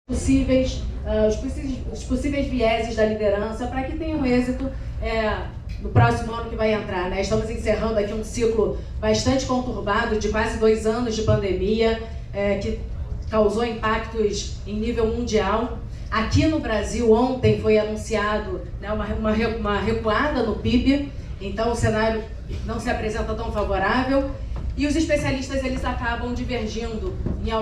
os possíveis vieses da liderança para que tenham êxito no próximo ano que vai entrar, né? Estamos encerrando aqui um ciclo bastante conturbado de quase 2 anos de pandemia, que causou impactos em nível mundial. Aqui no Brasil, ontem foi anunciado, né, uma recuada no PIB, então o cenário não se apresenta tão favorável. E os especialistas, eles acabam divergindo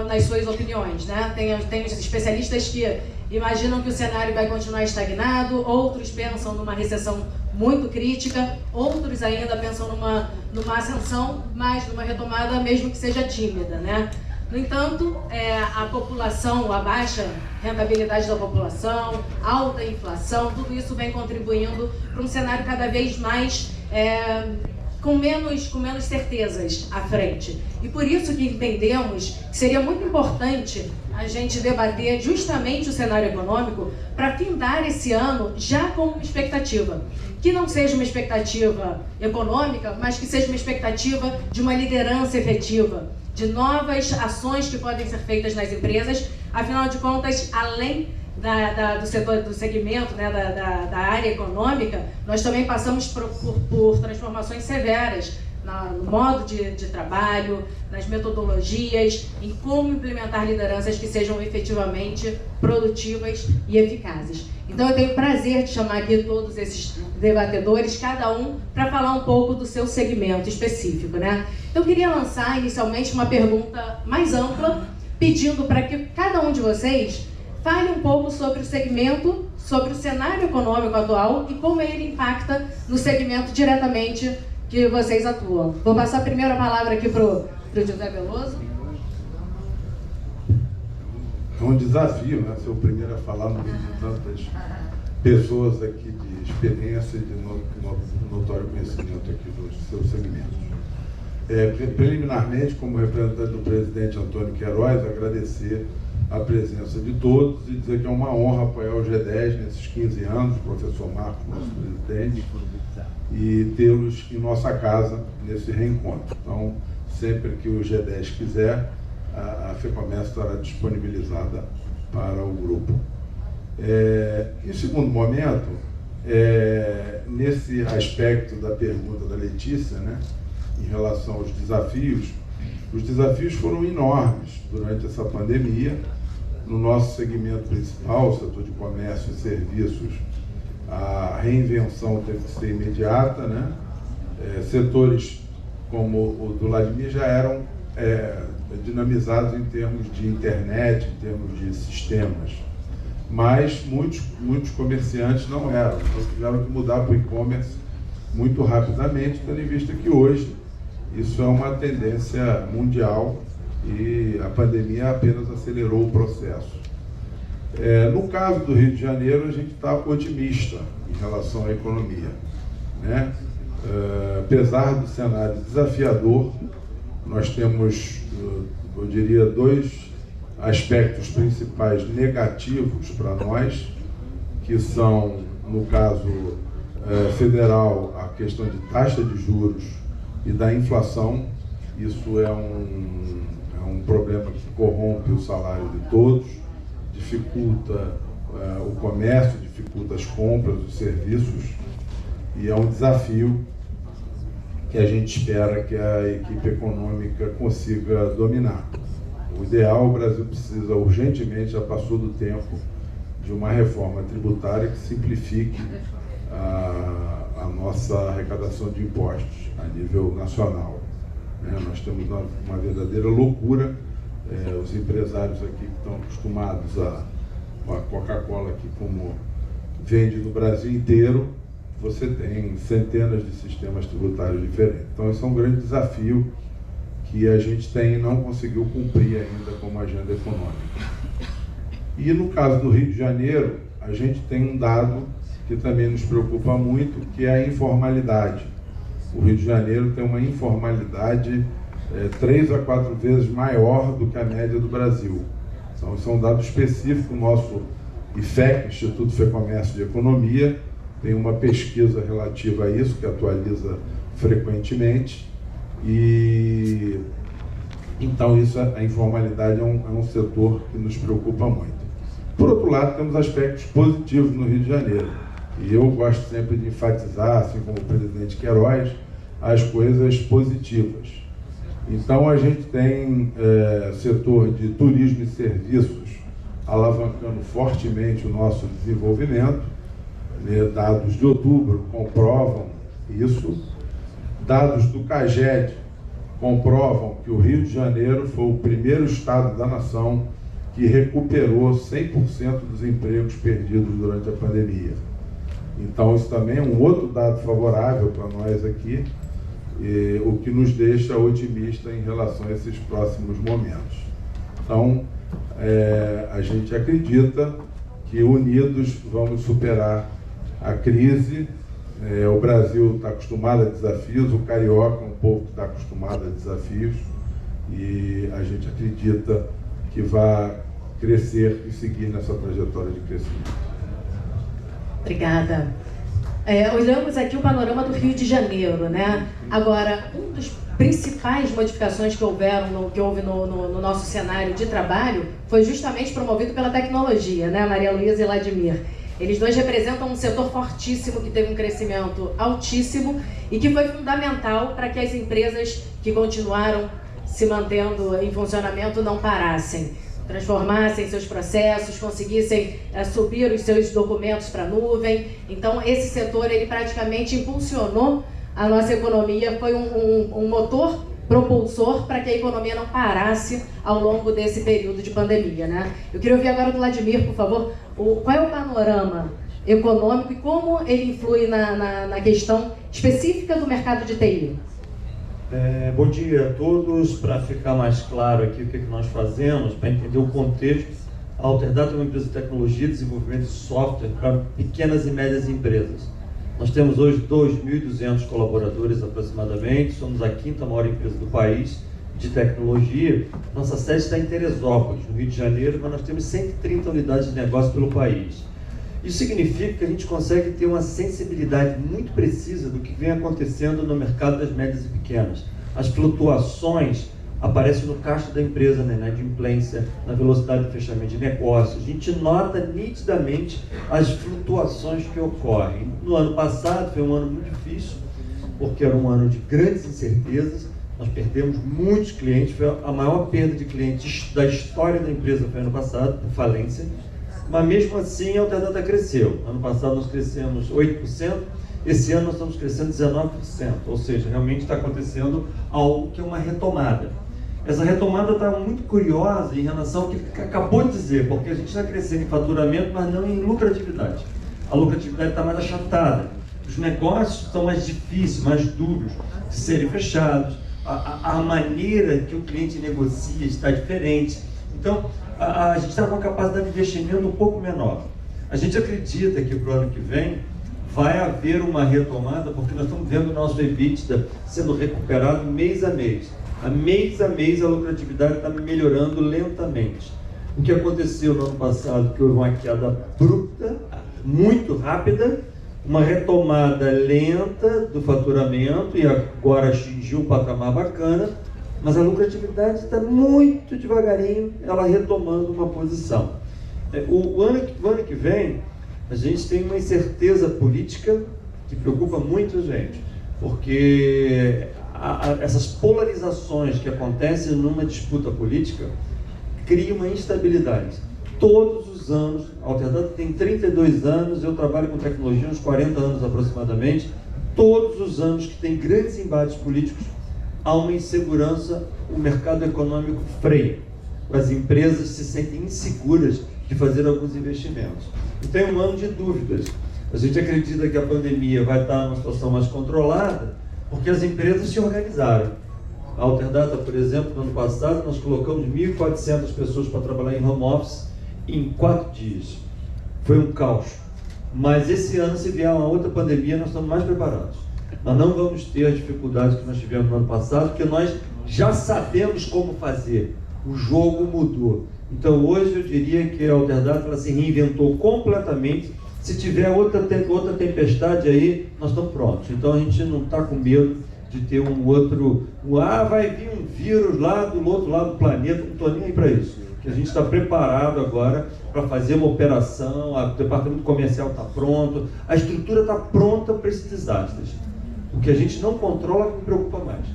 nas suas opiniões, né? Tem os especialistas que imaginam que o cenário vai continuar estagnado, outros pensam numa recessão muito crítica, outros ainda pensam numa ascensão, mas numa retomada mesmo que seja tímida, né? No entanto, a população, a baixa rentabilidade da população, alta inflação, tudo isso vem contribuindo para um cenário cada vez mais com menos certezas à frente. E por isso que entendemos que seria muito importante a gente debater justamente o cenário econômico para findar esse ano já com uma expectativa. Que não seja uma expectativa econômica, mas que seja uma expectativa de uma liderança efetiva, de novas ações que podem ser feitas nas empresas. Afinal de contas, além do segmento, né, da área econômica, nós também passamos por transformações severas no modo de trabalho, nas metodologias, em como implementar lideranças que sejam efetivamente produtivas e eficazes. Então eu tenho o prazer de chamar aqui todos esses debatedores, cada um para falar um pouco do seu segmento específico, né? Então eu queria lançar inicialmente uma pergunta mais ampla, pedindo para que cada um de vocês fale um pouco sobre o segmento, sobre o cenário econômico atual e como ele impacta no segmento diretamente que vocês atuam. Vou passar a primeira palavra aqui para o José Veloso. É um desafio, né? Ser o primeiro a falar no meio de tantas pessoas aqui de experiência e de notório conhecimento aqui dos seus segmentos. Preliminarmente, como representante do presidente Antônio Queiroz, agradecer a presença de todos e dizer que é uma honra apoiar o G10 nesses 15 anos, o professor Marcos, nosso presidente, e tê-los em nossa casa nesse reencontro. Então, sempre que o G10 quiser, a FEComércio estará disponibilizada para o grupo. Em segundo momento, nesse aspecto da pergunta da Letícia, né, em relação aos desafios, os desafios foram enormes durante essa pandemia. No nosso segmento principal, o setor de comércio e serviços, a reinvenção teve que ser imediata, né? Setores como o do Vladimir já eram dinamizados em termos de internet, em termos de sistemas, mas muitos comerciantes não eram, então tiveram que mudar para o e-commerce muito rapidamente, tendo em vista que hoje isso é uma tendência mundial e a pandemia apenas acelerou o processo. No caso do Rio de Janeiro, a gente está otimista em relação à economia, né? Apesar do cenário desafiador, nós temos, eu diria, 2 aspectos principais negativos para nós, que são, no caso federal, a questão de taxa de juros e da inflação. Isso é um problema que corrompe o salário de todos, dificulta o comércio, dificulta as compras, os serviços, e é um desafio que a gente espera que a equipe econômica consiga dominar. O ideal, o Brasil precisa urgentemente, já passou do tempo, de uma reforma tributária que simplifique a nossa arrecadação de impostos a nível nacional. Nós temos uma verdadeira loucura. Os empresários aqui que estão acostumados com a Coca-Cola, aqui como vende no Brasil inteiro, você tem centenas de sistemas tributários diferentes. Então, esse é um grande desafio que a gente tem e não conseguiu cumprir ainda como agenda econômica. E no caso do Rio de Janeiro, a gente tem um dado que também nos preocupa muito, que é a informalidade. O Rio de Janeiro tem uma informalidade 3 a 4 vezes maior do que a média do Brasil. Então, isso é um dado específico. O nosso IFEC, Instituto FEComércio de Economia, tem uma pesquisa relativa a isso, que atualiza frequentemente. E então, a informalidade é um setor que nos preocupa muito. Por outro lado, temos aspectos positivos no Rio de Janeiro. E eu gosto sempre de enfatizar, assim como o presidente Queiroz, as coisas positivas. Então, a gente tem setor de turismo e serviços alavancando fortemente o nosso desenvolvimento. Dados de outubro comprovam isso. Dados do CAGED comprovam que o Rio de Janeiro foi o primeiro estado da nação que recuperou 100% dos empregos perdidos durante a pandemia. Então, isso também é um outro dado favorável para nós aqui, o que nos deixa otimista em relação a esses próximos momentos. Então, a gente acredita que unidos vamos superar a crise. O Brasil está acostumado a desafios, o carioca é um povo que está acostumado a desafios, e a gente acredita que vai crescer e seguir nessa trajetória de crescimento. Obrigada. Olhamos aqui o panorama do Rio de Janeiro, né? Agora, uma das principais modificações que houve no nosso cenário de trabalho foi justamente promovido pela tecnologia, né, Maria Luísa e Vladimir? Eles dois representam um setor fortíssimo que teve um crescimento altíssimo e que foi fundamental para que as empresas que continuaram se mantendo em funcionamento não parassem, transformassem seus processos, conseguissem subir os seus documentos para a nuvem. Então, esse setor ele praticamente impulsionou a nossa economia, foi um motor propulsor para que a economia não parasse ao longo desse período de pandemia, né? Eu queria ouvir agora do Vladimir, por favor, qual é o panorama econômico e como ele influi na questão específica do mercado de TI. Bom dia a todos. Para ficar mais claro aqui o que nós fazemos, para entender o contexto, a Alterdata é uma empresa de tecnologia, desenvolvimento de software para pequenas e médias empresas. Nós temos hoje 2.200 colaboradores aproximadamente, somos a 5ª maior empresa do país de tecnologia. Nossa sede está em Teresópolis, no Rio de Janeiro, mas nós temos 130 unidades de negócio pelo país. Isso significa que a gente consegue ter uma sensibilidade muito precisa do que vem acontecendo no mercado das médias e pequenas. As flutuações aparecem no caixa da empresa, né, na inadimplência, na velocidade de fechamento de negócios. A gente nota nitidamente as flutuações que ocorrem. No ano passado foi um ano muito difícil, porque era um ano de grandes incertezas. Nós perdemos muitos clientes, foi a maior perda de clientes da história da empresa foi ano passado, por falência. Mas mesmo assim a Alterdata cresceu. Ano passado nós crescemos 8%, esse ano nós estamos crescendo 19%, ou seja, realmente está acontecendo algo que é uma retomada. Essa retomada está muito curiosa em relação ao que acabou de dizer, porque a gente está crescendo em faturamento, mas não em lucratividade. A lucratividade está mais achatada. Os negócios estão mais difíceis, mais duros de serem fechados. A maneira que o cliente negocia está diferente. Então, a gente está com uma capacidade de investimento um pouco menor. A gente acredita que para o ano que vem vai haver uma retomada, porque nós estamos vendo o nosso EBITDA sendo recuperado mês a mês. A mês a lucratividade está melhorando lentamente. O que aconteceu no ano passado, que houve uma queda bruta, muito rápida, uma retomada lenta do faturamento e agora atingiu um patamar bacana, mas a lucratividade está muito devagarinho, ela retomando uma posição. O ano que vem, a gente tem uma incerteza política que preocupa muito a gente, porque essas polarizações que acontecem numa disputa política criam uma instabilidade. Todos os anos, a Alterdata tem 32 anos, eu trabalho com tecnologia há uns 40 anos aproximadamente, todos os anos que tem grandes embates políticos, há uma insegurança, o mercado econômico freia. As empresas se sentem inseguras de fazer alguns investimentos. Então é um ano de dúvidas. A gente acredita que a pandemia vai estar numa situação mais controlada, porque as empresas se organizaram. A Alterdata, por exemplo, no ano passado, nós colocamos 1.400 pessoas para trabalhar em home office em 4 dias. Foi um caos. Mas esse ano, se vier uma outra pandemia, nós estamos mais preparados. Nós não vamos ter as dificuldades que nós tivemos no ano passado, porque nós já sabemos como fazer. O jogo mudou. Então hoje eu diria que a Alterdata ela se reinventou completamente. Se tiver outra tempestade aí, nós estamos prontos. Então a gente não está com medo de ter vai vir um vírus lá do outro lado do planeta, não estou nem aí para isso. que a gente está preparado agora para fazer uma operação, o departamento comercial está pronto, a estrutura está pronta para esses desastres. O que a gente não controla me preocupa mais,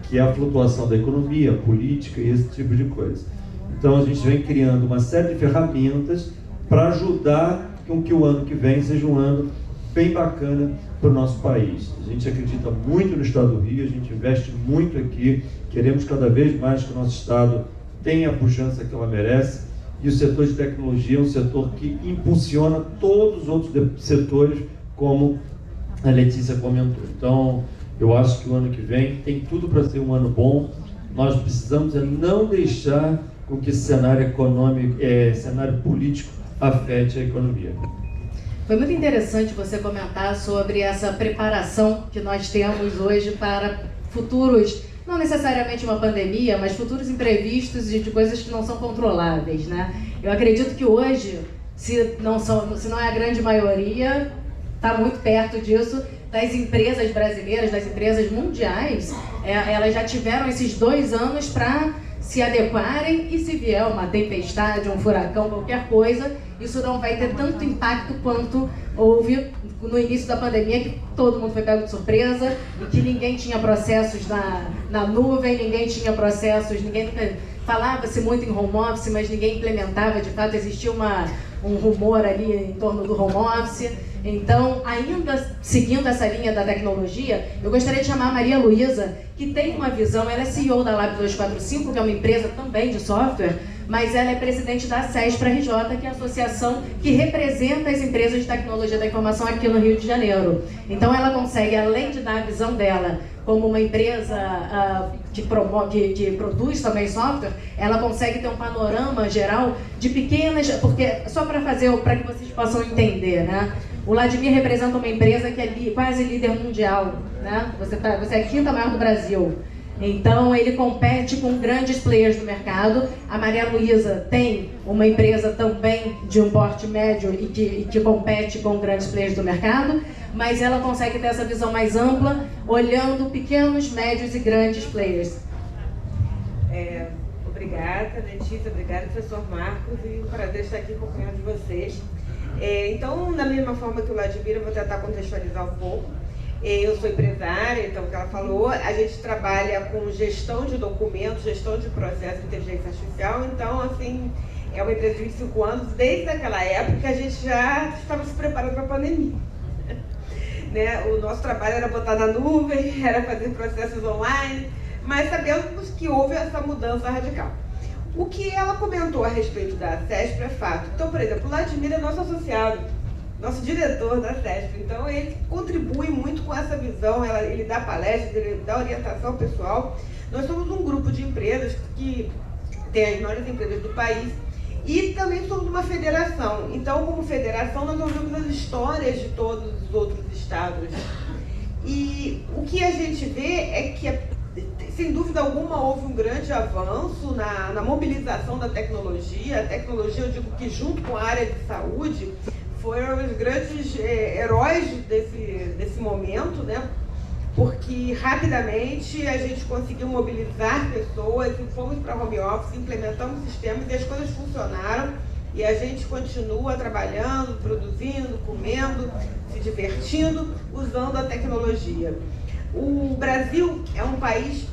que é a flutuação da economia, política e esse tipo de coisa. Então a gente vem criando uma série de ferramentas para ajudar com que o ano que vem seja um ano bem bacana para o nosso país. A gente acredita muito no Estado do Rio, a gente investe muito aqui, queremos cada vez mais que o nosso Estado tenha a pujança que ela merece, e o setor de tecnologia é um setor que impulsiona todos os outros setores, como a Letícia comentou. Então, eu acho que o ano que vem tem tudo para ser um ano bom. Nós precisamos não deixar com que esse cenário econômico, cenário político, afete a economia. Foi muito interessante você comentar sobre essa preparação que nós temos hoje para futuros, não necessariamente uma pandemia, mas futuros imprevistos e de coisas que não são controláveis, né? Eu acredito que hoje, se não é a grande maioria, está muito perto disso, das empresas brasileiras, das empresas mundiais, elas já tiveram esses 2 anos para se adequarem, e se vier uma tempestade, um furacão, qualquer coisa, isso não vai ter tanto impacto quanto houve no início da pandemia, que todo mundo foi pego de surpresa, e que ninguém tinha processos na nuvem, ninguém tinha processos, falava-se muito em home office, mas ninguém implementava, de fato existia um rumor ali em torno do home office. Então, ainda seguindo essa linha da tecnologia, eu gostaria de chamar a Maria Luísa, que tem uma visão, ela é CEO da Lab 245, que é uma empresa também de software, mas ela é presidente da CESPRA-RJ, que é a associação que representa as empresas de tecnologia da informação aqui no Rio de Janeiro. Então, ela consegue, além de dar a visão dela como uma empresa que produz também software, ela consegue ter um panorama geral de pequenas, porque só para que vocês possam entender, né? O Vladimir representa uma empresa que é quase líder mundial, né? Você é a 5ª maior do Brasil. Então, ele compete com grandes players do mercado. A Maria Luísa tem uma empresa também de um porte médio e que compete com grandes players do mercado, mas ela consegue ter essa visão mais ampla, olhando pequenos, médios e grandes players. Obrigada, Letícia, obrigada, professor Marcos, e um prazer estar aqui acompanhando vocês. Então, da mesma forma que o Vladimir, eu vou tentar contextualizar um pouco. Eu sou empresária, então, o que ela falou, a gente trabalha com gestão de documentos, gestão de processos de inteligência artificial, então, assim, é uma empresa de 25 anos, desde aquela época a gente já estava se preparando para a pandemia. Né? O nosso trabalho era botar na nuvem, era fazer processos online, mas sabemos que houve essa mudança radical. O que ela comentou a respeito da CESP é fato. Então, por exemplo, o Vladimir é nosso associado, nosso diretor da CESP, então ele contribui muito com essa visão, ele dá palestras, ele dá orientação pessoal. Nós somos um grupo de empresas que tem as maiores empresas do país e também somos uma federação. Então, como federação, nós ouvimos as histórias de todos os outros estados. E o que a gente vê é que, sem dúvida alguma, houve um grande avanço na mobilização da tecnologia. A tecnologia, eu digo que junto com a área de saúde, foram os grandes heróis desse momento, né? Porque rapidamente a gente conseguiu mobilizar pessoas e fomos para home office, implementamos sistemas e as coisas funcionaram e a gente continua trabalhando, produzindo, comendo, se divertindo, usando a tecnologia. O Brasil é um país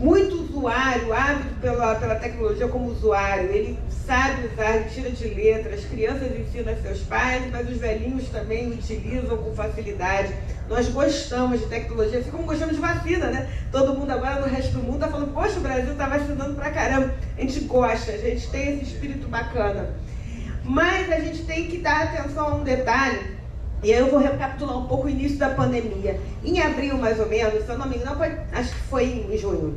muito usuário, ávido pela tecnologia como usuário. Ele sabe usar, ele tira de letra, as crianças ensinam a seus pais, mas os velhinhos também utilizam com facilidade. Nós gostamos de tecnologia, assim como gostamos de vacina, né? Todo mundo agora no resto do mundo está falando, poxa, o Brasil está vacinando pra caramba. A gente gosta, a gente tem esse espírito bacana. Mas a gente tem que dar atenção a um detalhe, e aí eu vou recapitular um pouco o início da pandemia. Em abril, mais ou menos, se eu não me engano, acho que foi em junho,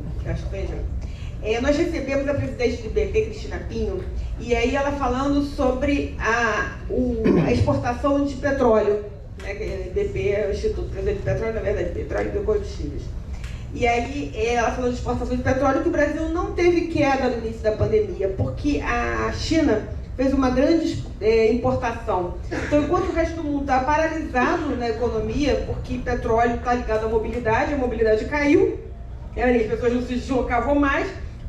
nós recebemos a presidente do BP, Cristina Pinho, e aí ela falando sobre a exportação de petróleo, né, que BP é o Instituto Brasileiro de Petróleo, na verdade, Petróleo e Biocombustíveis. E aí ela falou de exportação de petróleo, que o Brasil não teve queda no início da pandemia, porque a China fez uma grande importação. Então, enquanto o resto do mundo está paralisado na economia, porque petróleo está ligado à mobilidade, a mobilidade caiu, as pessoas não se deslocavam mais,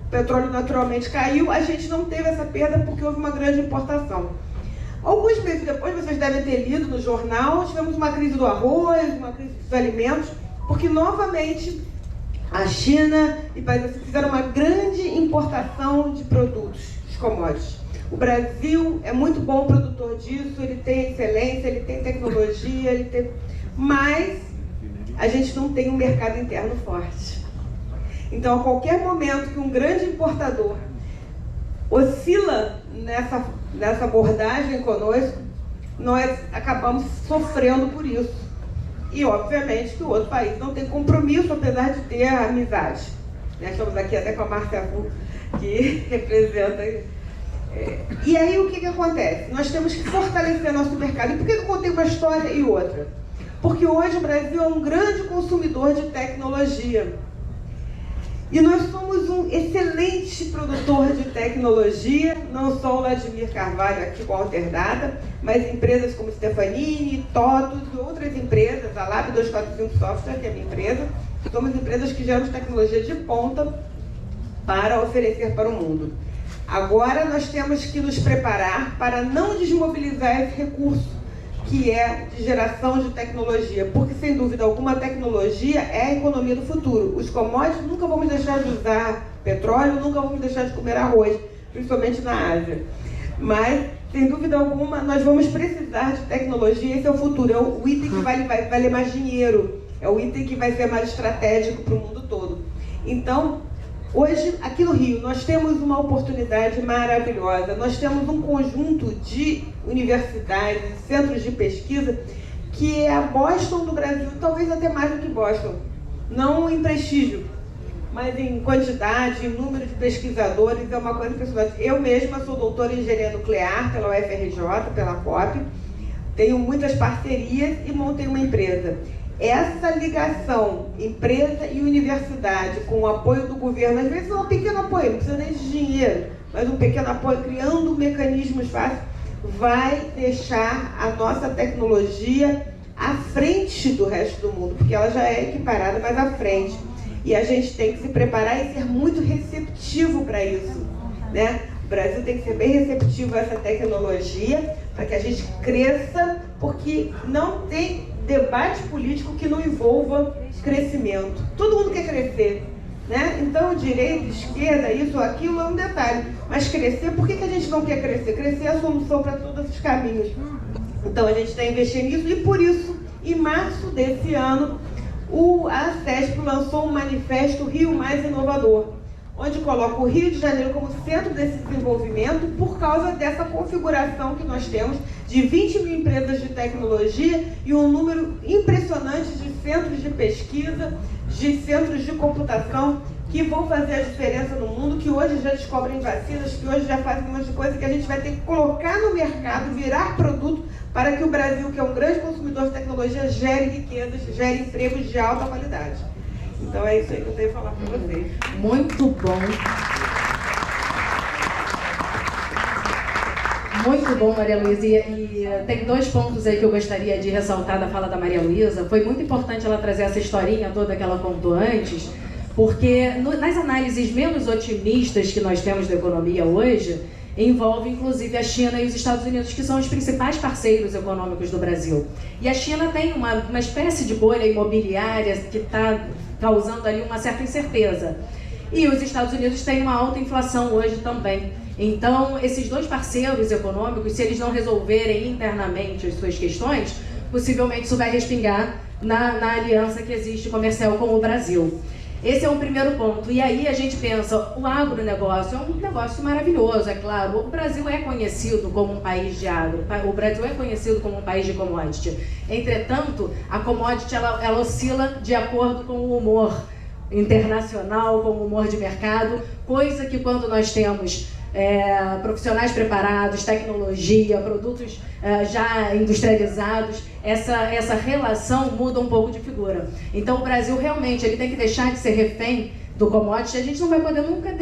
o petróleo naturalmente caiu, a gente não teve essa perda porque houve uma grande importação. Alguns meses depois, vocês devem ter lido no jornal, tivemos uma crise do arroz, uma crise dos alimentos, porque novamente a China e países assim fizeram uma grande importação de produtos, de commodities. O Brasil é muito bom produtor disso, ele tem excelência, ele tem tecnologia, mas a gente não tem um mercado interno forte. Então, a qualquer momento que um grande importador oscila nessa abordagem conosco, nós acabamos sofrendo por isso. E, obviamente, que o outro país não tem compromisso, apesar de ter a amizade. Estamos aqui até com a Márcia Fu, que representa... E aí, o que acontece? Nós temos que fortalecer nosso mercado. E por que eu contei uma história e outra? Porque hoje o Brasil é um grande consumidor de tecnologia. E nós somos um excelente produtor de tecnologia, não só o Vladimir Carvalho aqui com a Alterdata, mas empresas como Stefanini, TOTUS e outras empresas, a Lab 245 Software, que é a minha empresa, somos empresas que geram tecnologia de ponta para oferecer para o mundo. Agora nós temos que nos preparar para não desmobilizar esse recurso, que é de geração de tecnologia, porque sem dúvida alguma a tecnologia é a economia do futuro. Os commodities, nunca vamos deixar de usar petróleo, nunca vamos deixar de comer arroz, principalmente na Ásia. Mas, sem dúvida alguma, nós vamos precisar de tecnologia, esse é o futuro, é o item que vai valer mais dinheiro, é o item que vai ser mais estratégico para o mundo todo. Então, hoje, aqui no Rio, nós temos uma oportunidade maravilhosa. Nós temos um conjunto de universidades, centros de pesquisa, que é a Boston do Brasil, talvez até mais do que Boston. Não em prestígio, mas em quantidade, em número de pesquisadores, é uma coisa impressionante. Eu mesma sou doutora em engenharia nuclear pela UFRJ, pela COP, tenho muitas parcerias e montei uma empresa. Essa ligação, empresa e universidade, com o apoio do governo, às vezes é um pequeno apoio, não precisa nem de dinheiro, mas um pequeno apoio, criando mecanismos fáceis, vai deixar a nossa tecnologia à frente do resto do mundo, porque ela já é equiparada, mas à frente. E a gente tem que se preparar e ser muito receptivo para isso, né? O Brasil tem que ser bem receptivo a essa tecnologia, para que a gente cresça, porque não tem debate político que não envolva crescimento. Todo mundo quer crescer, né? Então, direita, esquerda, isso, aquilo é um detalhe. Mas crescer, por que a gente não quer crescer? Crescer é a solução para todos os caminhos. Então, a gente está investindo nisso e, por isso, em março desse ano, a CESP lançou um manifesto Rio Mais Inovador, onde coloca o Rio de Janeiro como centro desse desenvolvimento por causa dessa configuração que nós temos de 20 mil empresas de tecnologia e um número impressionante de centros de pesquisa, de centros de computação que vão fazer a diferença no mundo, que hoje já descobrem vacinas, que hoje já fazem um monte de coisa que a gente vai ter que colocar no mercado, virar produto, para que o Brasil, que é um grande consumidor de tecnologia, gere riquezas, gere empregos de alta qualidade. Então é isso aí que eu tenho que falar para vocês. Muito bom. Muito bom, Maria Luísa. E tem dois pontos aí que eu gostaria de ressaltar da fala da Maria Luísa. Foi muito importante ela trazer essa historinha toda que ela contou antes, porque nas análises menos otimistas que nós temos da economia hoje, envolve inclusive a China e os Estados Unidos, que são os principais parceiros econômicos do Brasil. E a China tem uma espécie de bolha imobiliária que está causando ali uma certa incerteza. E os Estados Unidos têm uma alta inflação hoje também. Então, esses dois parceiros econômicos, se eles não resolverem internamente as suas questões, possivelmente isso vai respingar na aliança que existe comercial com o Brasil. Esse é um primeiro ponto. E aí a gente pensa, o agronegócio é um negócio maravilhoso, é claro. O Brasil é conhecido como um país de agro, o Brasil é conhecido como um país de commodity. Entretanto, a commodity ela oscila de acordo com o humor internacional, com o humor de mercado, coisa que quando nós temos profissionais preparados, tecnologia, produtos já industrializados, essa relação muda um pouco de figura. Então o Brasil realmente ele tem que deixar de ser refém do commodity. A gente não vai poder nunca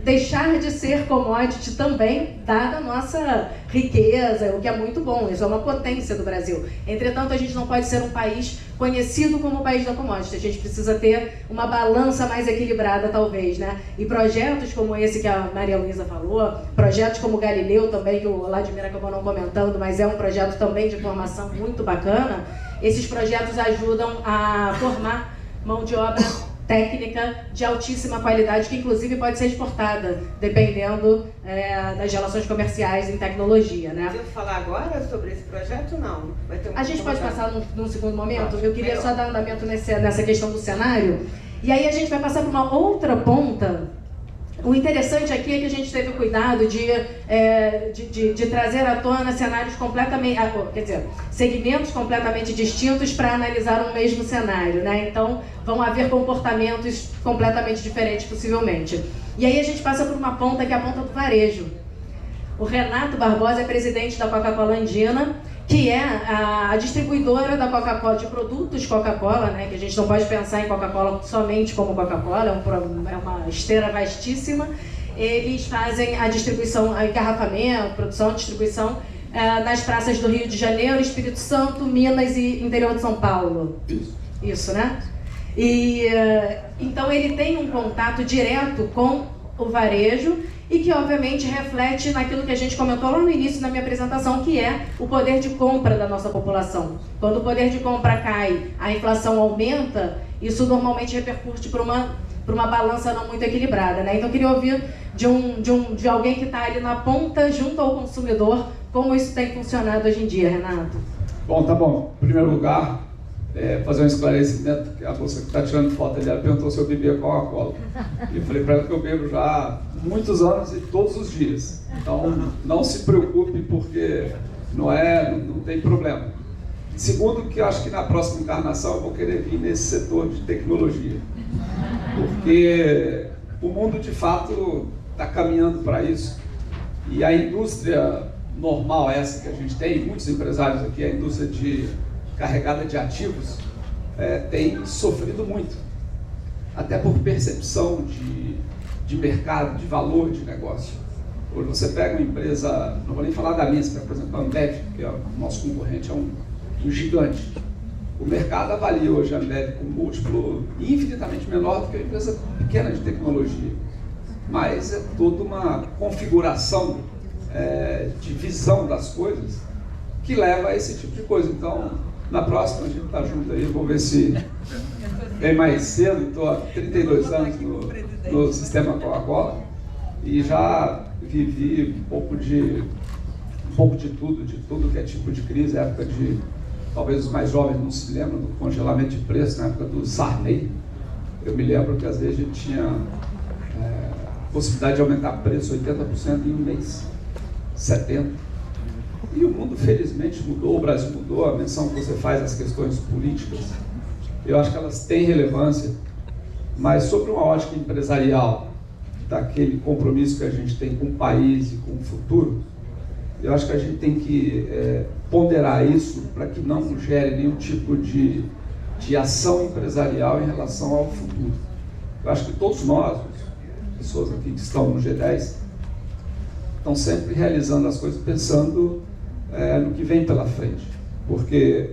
deixar de ser commodity também, dada a nossa riqueza, o que é muito bom, isso é uma potência do Brasil. Entretanto, a gente não pode ser um país conhecido como o país da commodity, a gente precisa ter uma balança mais equilibrada, talvez, né? E projetos como esse que a Maria Luísa falou, projetos como o Galileu também, que o Vladimir acabou não comentando, mas é um projeto também de formação muito bacana, esses projetos ajudam a formar mão de obra técnica de altíssima qualidade, que inclusive pode ser exportada, dependendo das relações comerciais em tecnologia, né? Devo falar agora sobre esse projeto? Não. Vai ter A gente pode passar num segundo momento? Eu queria melhor. só dar andamento nessa questão do cenário. E aí a gente vai passar para uma outra ponta. O interessante aqui é que a gente teve o cuidado de trazer à tona cenários completamente, quer dizer, segmentos completamente distintos para analisar um mesmo cenário, né? Então, vão haver comportamentos completamente diferentes, possivelmente. E aí a gente passa por uma ponta que é a ponta do varejo. O Renato Barbosa é presidente da Coca-Cola Andina, que é a distribuidora da Coca-Cola, de produtos Coca-Cola, né? Que a gente não pode pensar em Coca-Cola somente como Coca-Cola, é uma esteira vastíssima. Eles fazem a distribuição, a engarrafamento, produção, distribuição nas praças do Rio de Janeiro, Espírito Santo, Minas e interior de São Paulo. Isso, né? E então ele tem um contato direto com o varejo e que obviamente reflete naquilo que a gente comentou lá no início da minha apresentação, que é o poder de compra da nossa população. Quando o poder de compra cai, a inflação aumenta, isso normalmente repercute para uma balança não muito equilibrada, né? Então eu queria ouvir de alguém que está ali na ponta, junto ao consumidor, como isso tem funcionado hoje em dia, Renato. Bom, tá bom. Em primeiro lugar, fazer um esclarecimento, que a moça que está tirando foto ali, ela perguntou se eu bebia Coca-Cola. E eu falei para ela que eu bebo já há muitos anos e todos os dias. Então, não se preocupe, porque não tem problema. Segundo, que eu acho que na próxima encarnação eu vou querer vir nesse setor de tecnologia. Porque o mundo, de fato, está caminhando para isso. E a indústria normal, essa que a gente tem, muitos empresários aqui, a indústria carregada de ativos, tem sofrido muito, até por percepção de mercado, de valor de negócio. Hoje você pega uma empresa, não vou nem falar da minha, por exemplo, a Ambev, que é o nosso concorrente, é um gigante. O mercado avalia hoje a Ambev com um múltiplo infinitamente menor do que uma empresa pequena de tecnologia. Mas é toda uma configuração de visão das coisas que leva a esse tipo de coisa. Então, na próxima a gente está junto aí, vou ver se vem mais cedo. Estou há 32 anos no sistema Coca-Cola e já vivi um pouco de tudo que é tipo de crise, época de, talvez os mais jovens não se lembram do congelamento de preço, na época do Sarney. Eu me lembro que às vezes a gente tinha possibilidade de aumentar o preço 80% em um mês, 70%. E o mundo, felizmente, mudou, o Brasil mudou, a menção que você faz às questões políticas, eu acho que elas têm relevância, mas sobre uma ótica empresarial, daquele compromisso que a gente tem com o país e com o futuro, eu acho que a gente tem que ponderar isso para que não gere nenhum tipo de ação empresarial em relação ao futuro. Eu acho que todos nós, as pessoas aqui que estão no G10, estão sempre realizando as coisas pensando no que vem pela frente, porque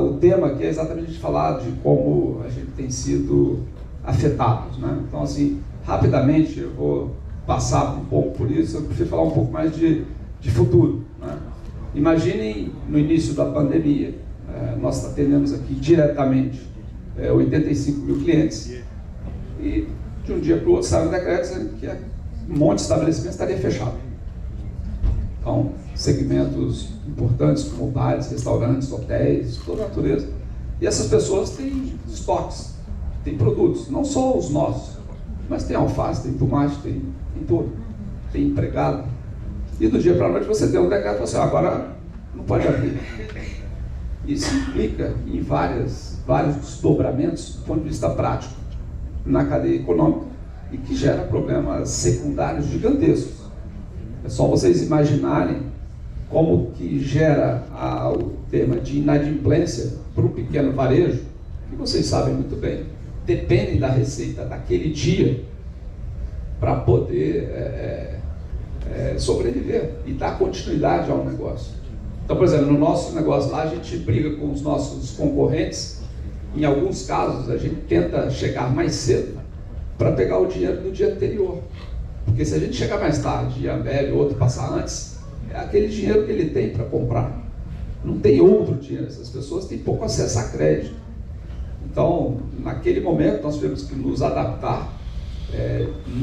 o tema aqui é exatamente de falar de como a gente tem sido afetados, né? Então, assim, rapidamente eu vou passar um pouco por isso, eu prefiro falar um pouco mais de futuro, né? Imaginem no início da pandemia, nós atendemos aqui diretamente 85 mil clientes e de um dia para o outro saiu um decreto dizendo que um monte de estabelecimentos estaria fechado. Então, segmentos importantes como bares, restaurantes, hotéis, toda a natureza. E essas pessoas têm estoques, têm produtos, não só os nossos, mas tem alface, tem tomate, tem tudo, tem empregado. E do dia para a noite você tem um decreto e você agora não pode abrir. Isso implica em vários desdobramentos do ponto de vista prático na cadeia econômica e que gera problemas secundários gigantescos. É só vocês imaginarem como que gera o tema de inadimplência para o pequeno varejo, que vocês sabem muito bem, dependem da receita daquele dia para poder sobreviver e dar continuidade ao negócio. Então, por exemplo, no nosso negócio lá, a gente briga com os nossos concorrentes. Em alguns casos, a gente tenta chegar mais cedo para pegar o dinheiro do dia anterior. Porque se a gente chegar mais tarde e a Ambev ou outro passar antes, é aquele dinheiro que ele tem para comprar. Não tem outro dinheiro. Essas pessoas têm pouco acesso a crédito. Então, naquele momento, nós tivemos que nos adaptar,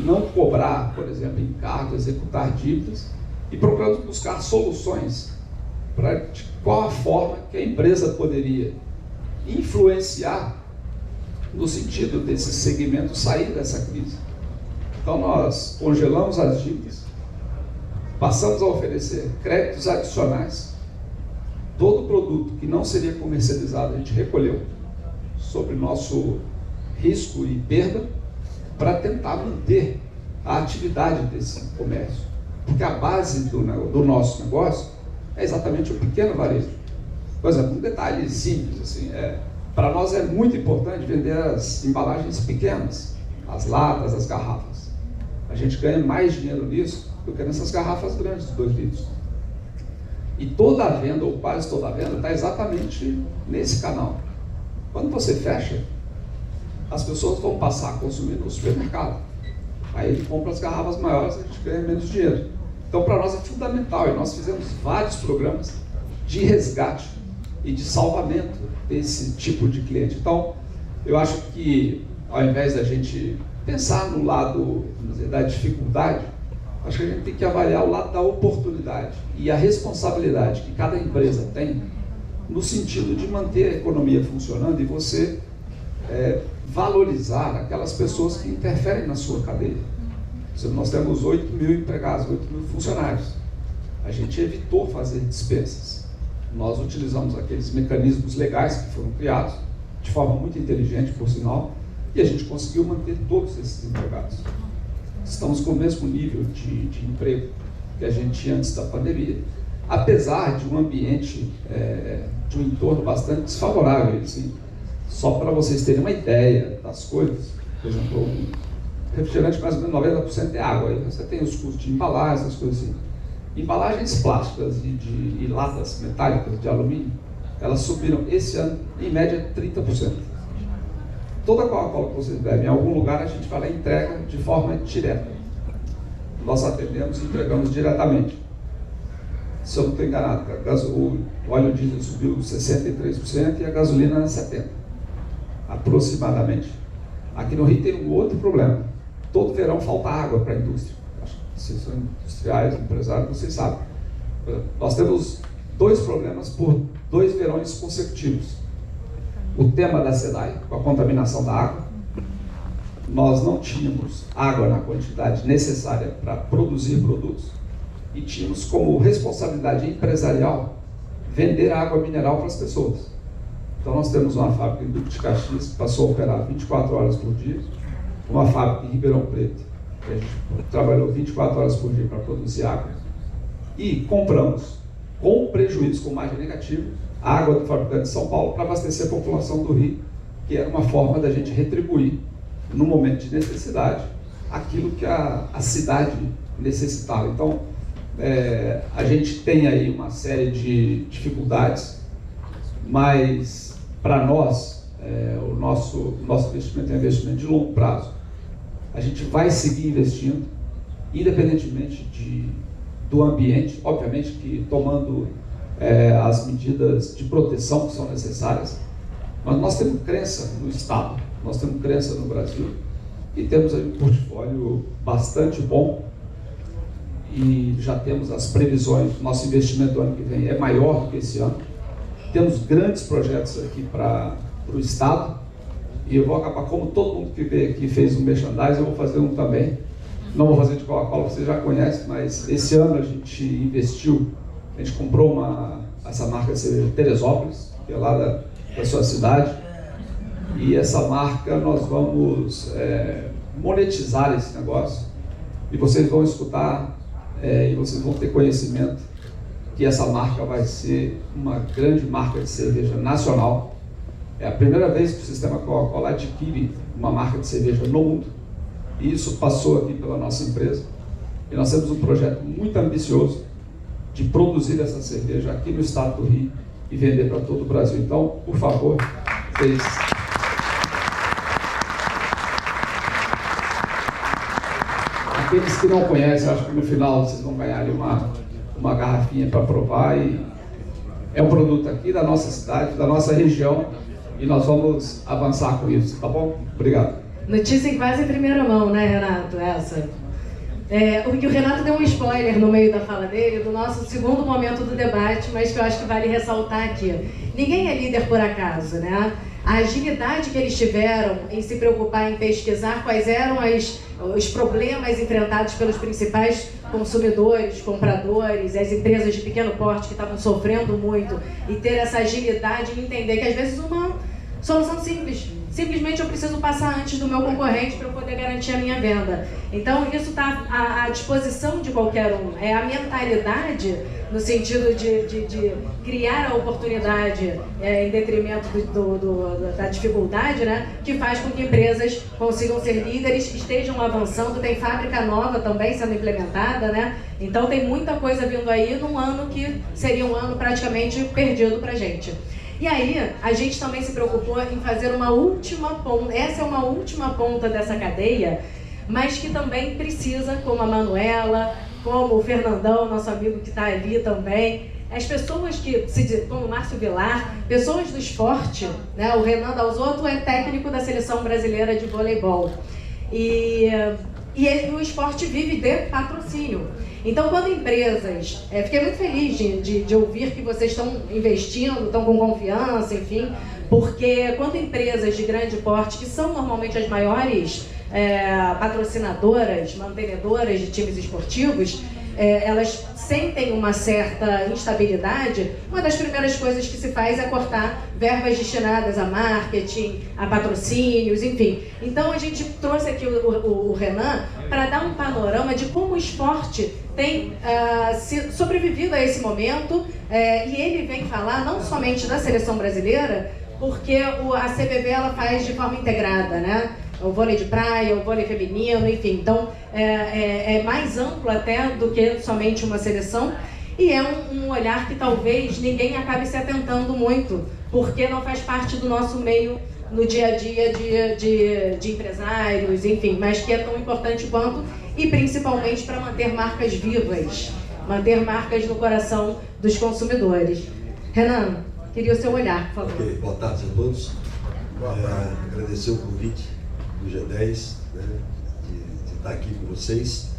não cobrar, por exemplo, encargo, executar dívidas, e procuramos buscar soluções para de qual a forma que a empresa poderia influenciar no sentido desse segmento sair dessa crise. Então, nós congelamos as dívidas, passamos a oferecer créditos adicionais. Todo produto que não seria comercializado, a gente recolheu sobre nosso risco e perda para tentar manter a atividade desse comércio. Porque a base do nosso negócio é exatamente o pequeno varejo. Por exemplo, um detalhe simples, assim, para nós é muito importante vender as embalagens pequenas, as latas, as garrafas. A gente ganha mais dinheiro nisso do que nessas garrafas grandes de 2 litros. E toda a venda, ou quase toda a venda, está exatamente nesse canal. Quando você fecha, as pessoas vão passar a consumir no supermercado. Aí ele compra as garrafas maiores, a gente ganha menos dinheiro. Então, para nós é fundamental, e nós fizemos vários programas de resgate e de salvamento desse tipo de cliente. Então, eu acho que, ao invés da gente pensar no lado, vamos dizer, da dificuldade, acho que a gente tem que avaliar o lado da oportunidade e a responsabilidade que cada empresa tem no sentido de manter a economia funcionando e você valorizar aquelas pessoas que interferem na sua cadeia. Nós temos 8 mil empregados, 8 mil funcionários. A gente evitou fazer dispensas. Nós utilizamos aqueles mecanismos legais que foram criados, de forma muito inteligente, por sinal, e a gente conseguiu manter todos esses empregados. Estamos com o mesmo nível de emprego que a gente tinha antes da pandemia, apesar de um ambiente, de um entorno bastante desfavorável. Assim. Só para vocês terem uma ideia das coisas, por exemplo, um refrigerante mais ou menos 90% é água, aí você tem os custos de embalagem, essas coisas assim. Embalagens plásticas e latas metálicas de alumínio, elas subiram esse ano, em média, 30%. Toda a Coca-Cola que vocês bebem, em algum lugar a gente vai lá e entrega de forma direta. Nós atendemos e entregamos diretamente. Se eu não estou enganado, o óleo diesel subiu 63% e a gasolina 70%, aproximadamente. Aqui no Rio tem um outro problema. Todo verão falta água para a indústria. Acho que vocês são industriais, empresários, vocês sabem. Nós temos 2 problemas por 2 verões consecutivos. O tema da SEDAI, com a contaminação da água. Nós não tínhamos água na quantidade necessária para produzir produtos e tínhamos como responsabilidade empresarial vender água mineral para as pessoas. Então nós temos uma fábrica em Duque de Caxias que passou a operar 24 horas por dia, uma fábrica em Ribeirão Preto que a gente trabalhou 24 horas por dia para produzir água, e compramos com prejuízo, com margem negativa, a água do fabricante de São Paulo para abastecer a população do Rio, que era uma forma da gente retribuir, no momento de necessidade, aquilo que a cidade necessitava. Então, a gente tem aí uma série de dificuldades, mas para nós, o nosso investimento é um investimento de longo prazo. A gente vai seguir investindo, independentemente do ambiente, obviamente que tomando as medidas de proteção que são necessárias, mas nós temos crença no Estado, nós temos crença no Brasil e temos aí um portfólio bastante bom e já temos as previsões. Nosso investimento do ano que vem é maior do que esse ano. Temos grandes projetos aqui para o Estado e eu vou acabar, como todo mundo que veio aqui fez um merchandising, eu vou fazer um também. Não vou fazer de Coca-Cola, você já conhece, mas esse ano a gente investiu, a gente comprou essa marca de cerveja Teresópolis, que é lá da sua cidade, e essa marca nós vamos monetizar esse negócio e vocês vão escutar e vocês vão ter conhecimento que essa marca vai ser uma grande marca de cerveja nacional. É a primeira vez que o sistema Coca-Cola adquire uma marca de cerveja no mundo E isso passou aqui pela nossa empresa. E nós temos um projeto muito ambicioso de produzir essa cerveja aqui no estado do Rio e vender para todo o Brasil. Então, por favor, vocês... Aqueles que não conhecem, acho que no final vocês vão ganhar ali uma garrafinha para provar. E é um produto aqui da nossa cidade, da nossa região, e nós vamos avançar com isso, tá bom? Obrigado. Notícia quase em primeira mão, né, Renato? Essa. O Renato deu um spoiler no meio da fala dele, do nosso segundo momento do debate, mas que eu acho que vale ressaltar aqui. Ninguém é líder por acaso, né? A agilidade que eles tiveram em se preocupar em pesquisar quais eram os problemas enfrentados pelos principais consumidores, compradores, as empresas de pequeno porte que estavam sofrendo muito, e ter essa agilidade em entender que às vezes uma solução simples, simplesmente eu preciso passar antes do meu concorrente para eu poder garantir a minha venda. Então isso está à disposição de qualquer um. É a mentalidade no sentido de criar a oportunidade em detrimento da dificuldade, né, que faz com que empresas consigam ser líderes, estejam avançando. Tem fábrica nova também sendo implementada, né? Então tem muita coisa vindo aí num ano que seria um ano praticamente perdido para a gente. E aí, a gente também se preocupou em fazer uma última ponta, essa é uma última ponta dessa cadeia, mas que também precisa, como a Manuela, como o Fernandão, nosso amigo que está ali também, as pessoas como o Márcio Vilar, pessoas do esporte, né? O Renan Dalzotto é técnico da Seleção Brasileira de Voleibol. E o esporte vive de patrocínio. Então, quando empresas... fiquei muito feliz de ouvir que vocês estão investindo, estão com confiança, enfim, porque quando empresas de grande porte, que são normalmente as maiores patrocinadoras, mantenedoras de times esportivos, elas sentem uma certa instabilidade, uma das primeiras coisas que se faz é cortar verbas destinadas a marketing, a patrocínios, enfim. Então a gente trouxe aqui o Renan para dar um panorama de como o esporte tem sobrevivido a esse momento, e ele vem falar não somente da seleção brasileira, porque a CBV ela faz de forma integrada, né? O vôlei de praia, o vôlei feminino, enfim. Então, é mais amplo até do que somente uma seleção. E é um olhar que talvez ninguém acabe se atentando muito, porque não faz parte do nosso meio no dia a dia de empresários, enfim, mas que é tão importante quanto, e principalmente para manter marcas vivas, manter marcas no coração dos consumidores. Renan, queria o seu olhar, por favor. Ok, boa tarde a todos. Agradecer o convite do G10, né, de estar aqui com vocês.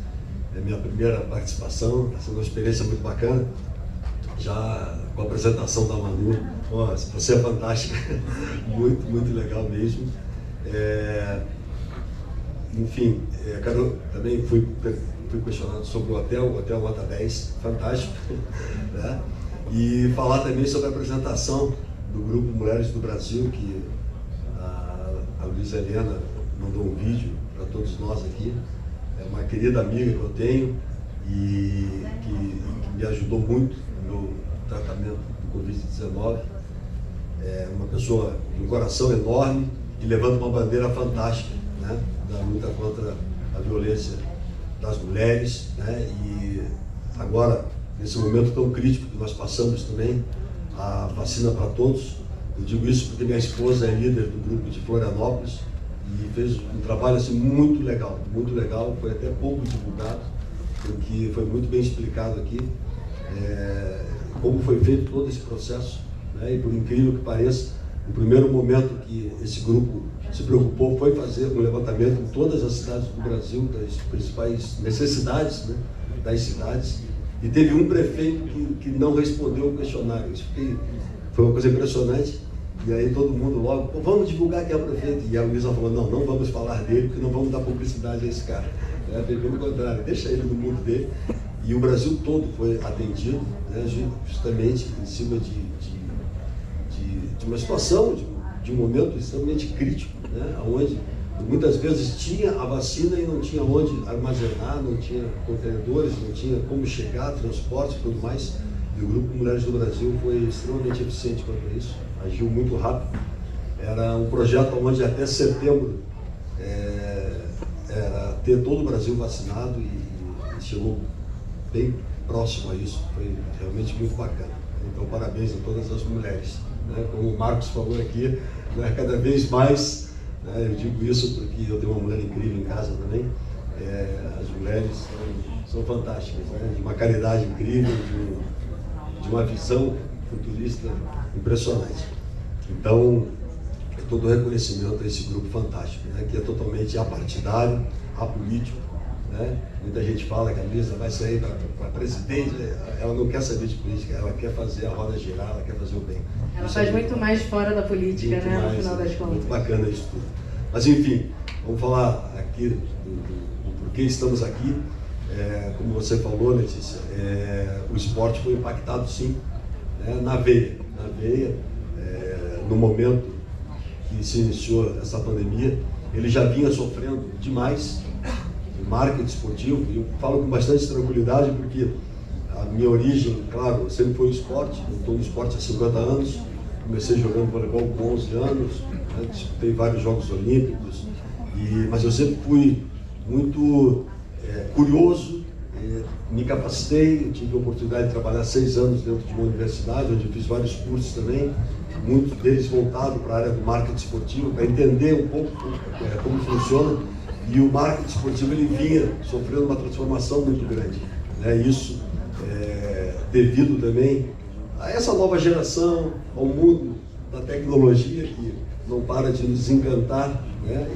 É minha primeira participação, está sendo uma experiência muito bacana. Já com a apresentação da Manu, você é fantástica, muito, muito legal mesmo. Enfim, também fui questionado sobre o hotel Nota 10, fantástico, né? E falar também sobre a apresentação do Grupo Mulheres do Brasil, que a Luísa Helena mandou um vídeo para todos nós aqui. É uma querida amiga que eu tenho e que me ajudou muito no meu tratamento do Covid-19. É uma pessoa de um coração enorme e levando uma bandeira fantástica, né, da luta contra a violência das mulheres, né, e agora, nesse momento tão crítico que nós passamos também, a vacina para todos. Eu digo isso porque minha esposa é líder do grupo de Florianópolis e fez um trabalho assim, muito legal, foi até pouco divulgado, porque foi muito bem explicado aqui como foi feito todo esse processo, né? E por incrível que pareça, o primeiro momento que esse grupo se preocupou foi fazer um levantamento em todas as cidades do Brasil, das principais necessidades, né, das cidades, e teve um prefeito que não respondeu o questionário. Isso foi uma coisa impressionante. E aí todo mundo logo, vamos divulgar quem é o prefeito. E a Luísa falou, não vamos falar dele, porque não vamos dar publicidade a esse cara. Pelo contrário, deixa ele no mundo dele. E o Brasil todo foi atendido, né, justamente em cima de uma situação, de um momento extremamente crítico, né, onde muitas vezes tinha a vacina e não tinha onde armazenar, não tinha contenedores, não tinha como chegar, transporte e tudo mais. E o Grupo Mulheres do Brasil foi extremamente eficiente quanto a isso, agiu muito rápido. Era um projeto onde até setembro ter todo o Brasil vacinado e chegou bem próximo a isso, foi realmente muito bacana. Então, parabéns a todas as mulheres. Né? Como o Marcos falou aqui, né, cada vez mais, né, eu digo isso porque eu tenho uma mulher incrível em casa também, as mulheres são fantásticas, né? De uma caridade incrível, de uma visão futurista impressionante. Então, todo o reconhecimento a esse grupo fantástico, né, que é totalmente apartidário, apolítico. Né? Muita gente fala que a Lisa vai sair para presidente, ela não quer saber de política, ela quer fazer a roda girar, ela quer fazer o bem. Ela faz muito mais fora da política, né, no final das contas. Muito bacana isso tudo. Mas enfim, vamos falar aqui do porquê estamos aqui. Como você falou, Letícia, o esporte foi impactado sim, né, na veia, no momento que se iniciou essa pandemia. Ele já vinha sofrendo demais o marketing esportivo, e eu falo com bastante tranquilidade porque a minha origem, claro, sempre foi o esporte. Eu estou no esporte há 50 anos, comecei jogando voleibol com 11 anos, né, disputei vários Jogos Olímpicos, mas eu sempre fui muito curioso, me capacitei, eu tive a oportunidade de trabalhar 6 anos dentro de uma universidade, onde eu fiz vários cursos também, muitos deles voltados para a área do marketing esportivo, para entender um pouco como funciona. E o marketing esportivo ele vinha sofrendo uma transformação muito grande, né? Isso devido também a essa nova geração, ao mundo da tecnologia que não para de nos encantar, né?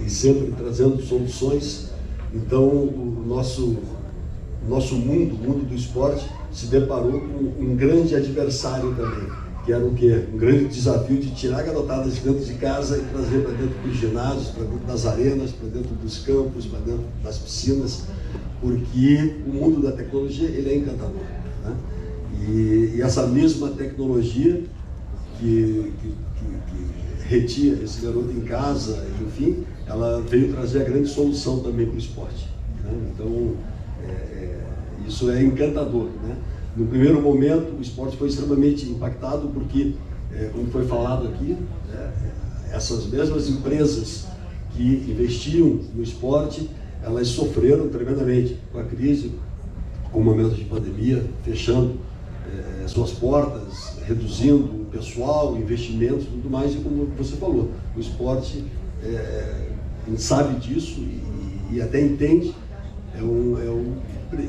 E sempre trazendo soluções. Então o nosso mundo, o mundo do esporte, se deparou com um grande adversário também, que era o quê? Um grande desafio de tirar garotadas de dentro de casa e trazer para dentro dos ginásios, para dentro das arenas, para dentro dos campos, para dentro das piscinas, porque o mundo da tecnologia ele é encantador, né? E essa mesma tecnologia que retia esse garoto em casa, enfim, ela veio trazer a grande solução também para o esporte, né? Então, isso é encantador, né? No primeiro momento, o esporte foi extremamente impactado porque, como foi falado aqui, essas mesmas empresas que investiam no esporte, elas sofreram tremendamente com a crise, com o momento de pandemia, fechando suas portas, reduzindo o pessoal, investimentos e tudo mais. E como você falou, o esporte, a gente sabe disso e até entende,